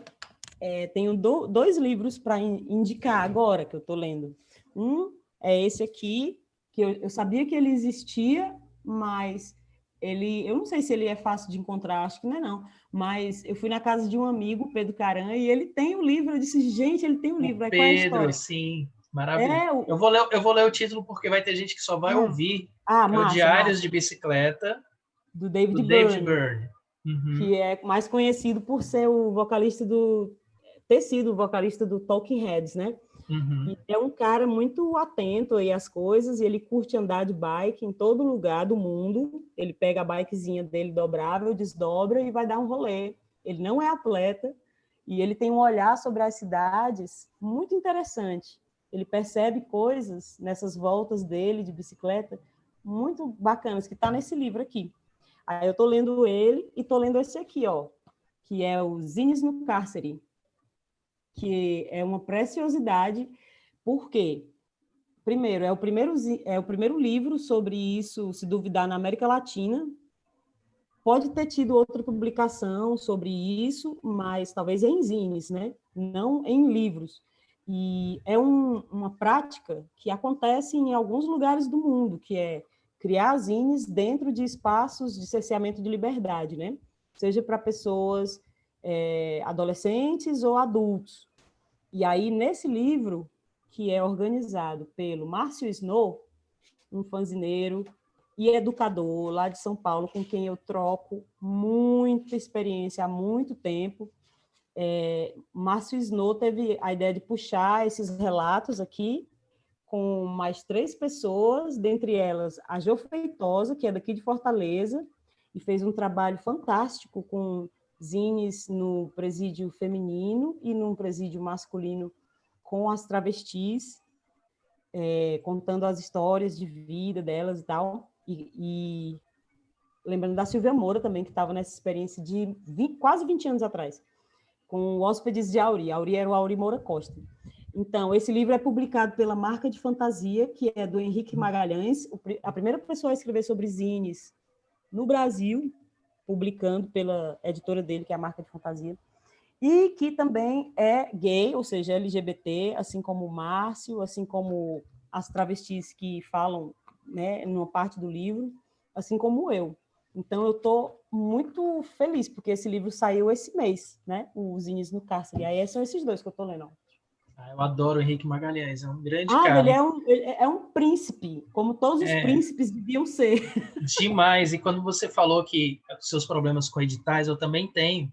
tenho 2 livros para indicar agora, que eu estou lendo. Um é esse aqui, que eu sabia que ele existia, mas eu não sei se ele é fácil de encontrar, acho que não é não, mas eu fui na casa de um amigo, Pedro Caran, e ele tem o livro, eu disse, gente, ele tem o livro, aí qual é a Pedro, história? sim, maravilhoso. Eu vou ler o título porque vai ter gente que só vai ouvir. É o Diários de Bicicleta, do do David Byrne. Que é mais conhecido por ser o vocalista ter sido o vocalista do Talking Heads, né? E é um cara muito atento aí às coisas, e ele curte andar de bike em todo lugar do mundo. Ele pega a bikezinha dele dobrável, desdobra e vai dar um rolê. Ele não é atleta, e ele tem um olhar sobre as cidades muito interessante. Ele percebe coisas nessas voltas dele de bicicleta muito bacanas, que está nesse livro aqui. Aí eu estou lendo ele e estou lendo esse aqui, ó, que é o Zines no Cárcere, que é uma preciosidade, porque, primeiro, é o primeiro livro sobre isso, se duvidar, na América Latina, pode ter tido outra publicação sobre isso, mas talvez em zines, né? Não em livros. E é uma prática que acontece em alguns lugares do mundo, que é criar zines dentro de espaços de cerceamento de liberdade, né? Seja para pessoas adolescentes ou adultos. E aí, nesse livro, que é organizado pelo Márcio Snow, um fanzineiro e educador lá de São Paulo, com quem eu troco muita experiência há muito tempo. Márcio Snow teve a ideia de puxar esses relatos aqui com mais 3 pessoas, dentre elas a Jo Feitosa, que é daqui de Fortaleza, e fez um trabalho fantástico com zines no presídio feminino e num presídio masculino com as travestis, contando as histórias de vida delas e tal. E lembrando da Silvia Moura também, que estava nessa experiência de quase 20 anos atrás, com o Hóspedes de Auri. Auri era o Auri Moura Costa. Então, esse livro é publicado pela Marca de Fantasia, que é do Henrique Magalhães, a primeira pessoa a escrever sobre zines no Brasil, publicando pela editora dele, que é a Marca de Fantasia, e que também é gay, ou seja, LGBT, assim como o Márcio, assim como as travestis que falam, né, numa parte do livro, assim como eu. Então, eu estou muito feliz, porque esse livro saiu esse mês, né? Os Zines no Cárcere. E aí são esses 2 que eu estou lendo. Eu adoro o Henrique Magalhães, é um grande Ele cara. é um príncipe, como todos os príncipes deviam ser. Demais. E quando você falou que seus problemas com editais, eu também tenho.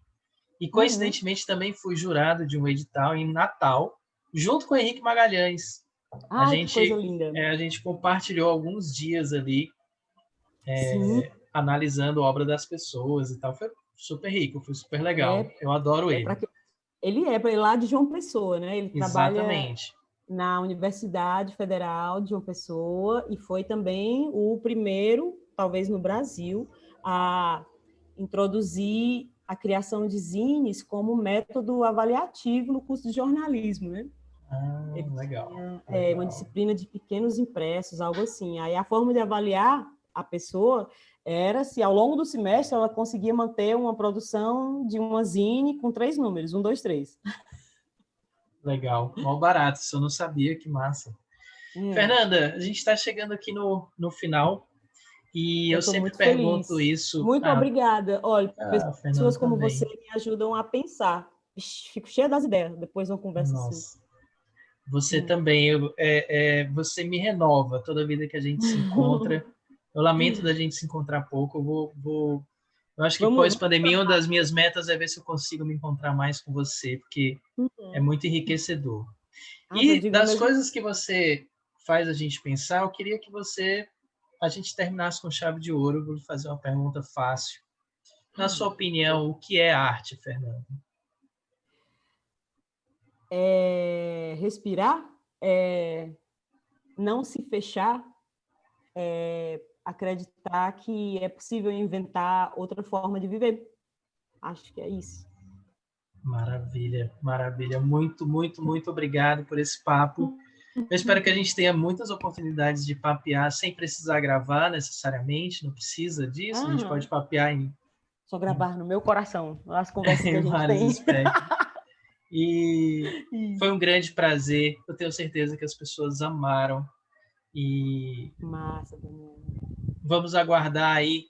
E, coincidentemente, também fui jurado de um edital em Natal, junto com o Henrique Magalhães. Que coisa linda. A gente compartilhou alguns dias ali, Sim. analisando a obra das pessoas e tal. Foi super rico, foi super legal. Eu adoro ele. Ele é lá de João Pessoa, né? Ele Exatamente. Trabalha na Universidade Federal de João Pessoa e foi também o primeiro, talvez no Brasil, a introduzir a criação de zines como método avaliativo no curso de jornalismo, né? Legal. Tinha uma disciplina de pequenos impressos, algo assim. Aí a forma de avaliar a pessoa era se ao longo do semestre ela conseguia manter uma produção de uma zine com 3 números, 1, 2, 3. Legal, mal barato, isso eu não sabia, que massa. Fernanda, a gente está chegando aqui no final e eu sempre pergunto isso. Muito obrigada. Olha, pessoas como também. você me ajudam a pensar. Fico cheia das ideias depois de uma conversa assim. Você também, você me renova toda vida que a gente se encontra. Eu lamento da gente se encontrar pouco. Eu acho que pós-pandemia, uma das minhas metas é ver se eu consigo me encontrar mais com você, porque é muito enriquecedor. E das coisas que você faz a gente pensar, eu queria que a gente terminasse com chave de ouro. Eu vou lhe fazer uma pergunta fácil. Na sua opinião, o que é arte, Fernanda? Respirar, não se fechar, acreditar que é possível inventar outra forma de viver. Acho que é isso. Maravilha, maravilha. Muito, muito, muito obrigado por esse papo. Eu espero que a gente tenha muitas oportunidades de papear sem precisar gravar necessariamente, não precisa disso, a gente pode papear só gravar no meu coração as conversas que a gente tem. E foi um grande prazer. Eu tenho certeza que as pessoas amaram. E massa, Daniel. Vamos aguardar aí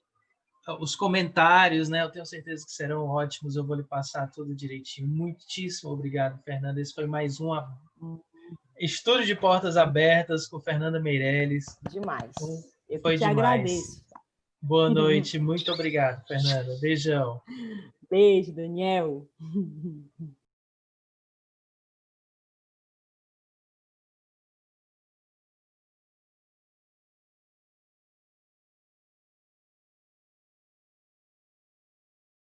os comentários, né? Eu tenho certeza que serão ótimos. Eu vou lhe passar tudo direitinho. Muitíssimo obrigado, Fernanda. Esse foi mais um Estúdio de Portas Abertas com Fernanda Meirelles. Demais. Eu foi te demais. Agradeço. Boa noite. Muito obrigado, Fernanda. Beijão. Beijo, Daniel.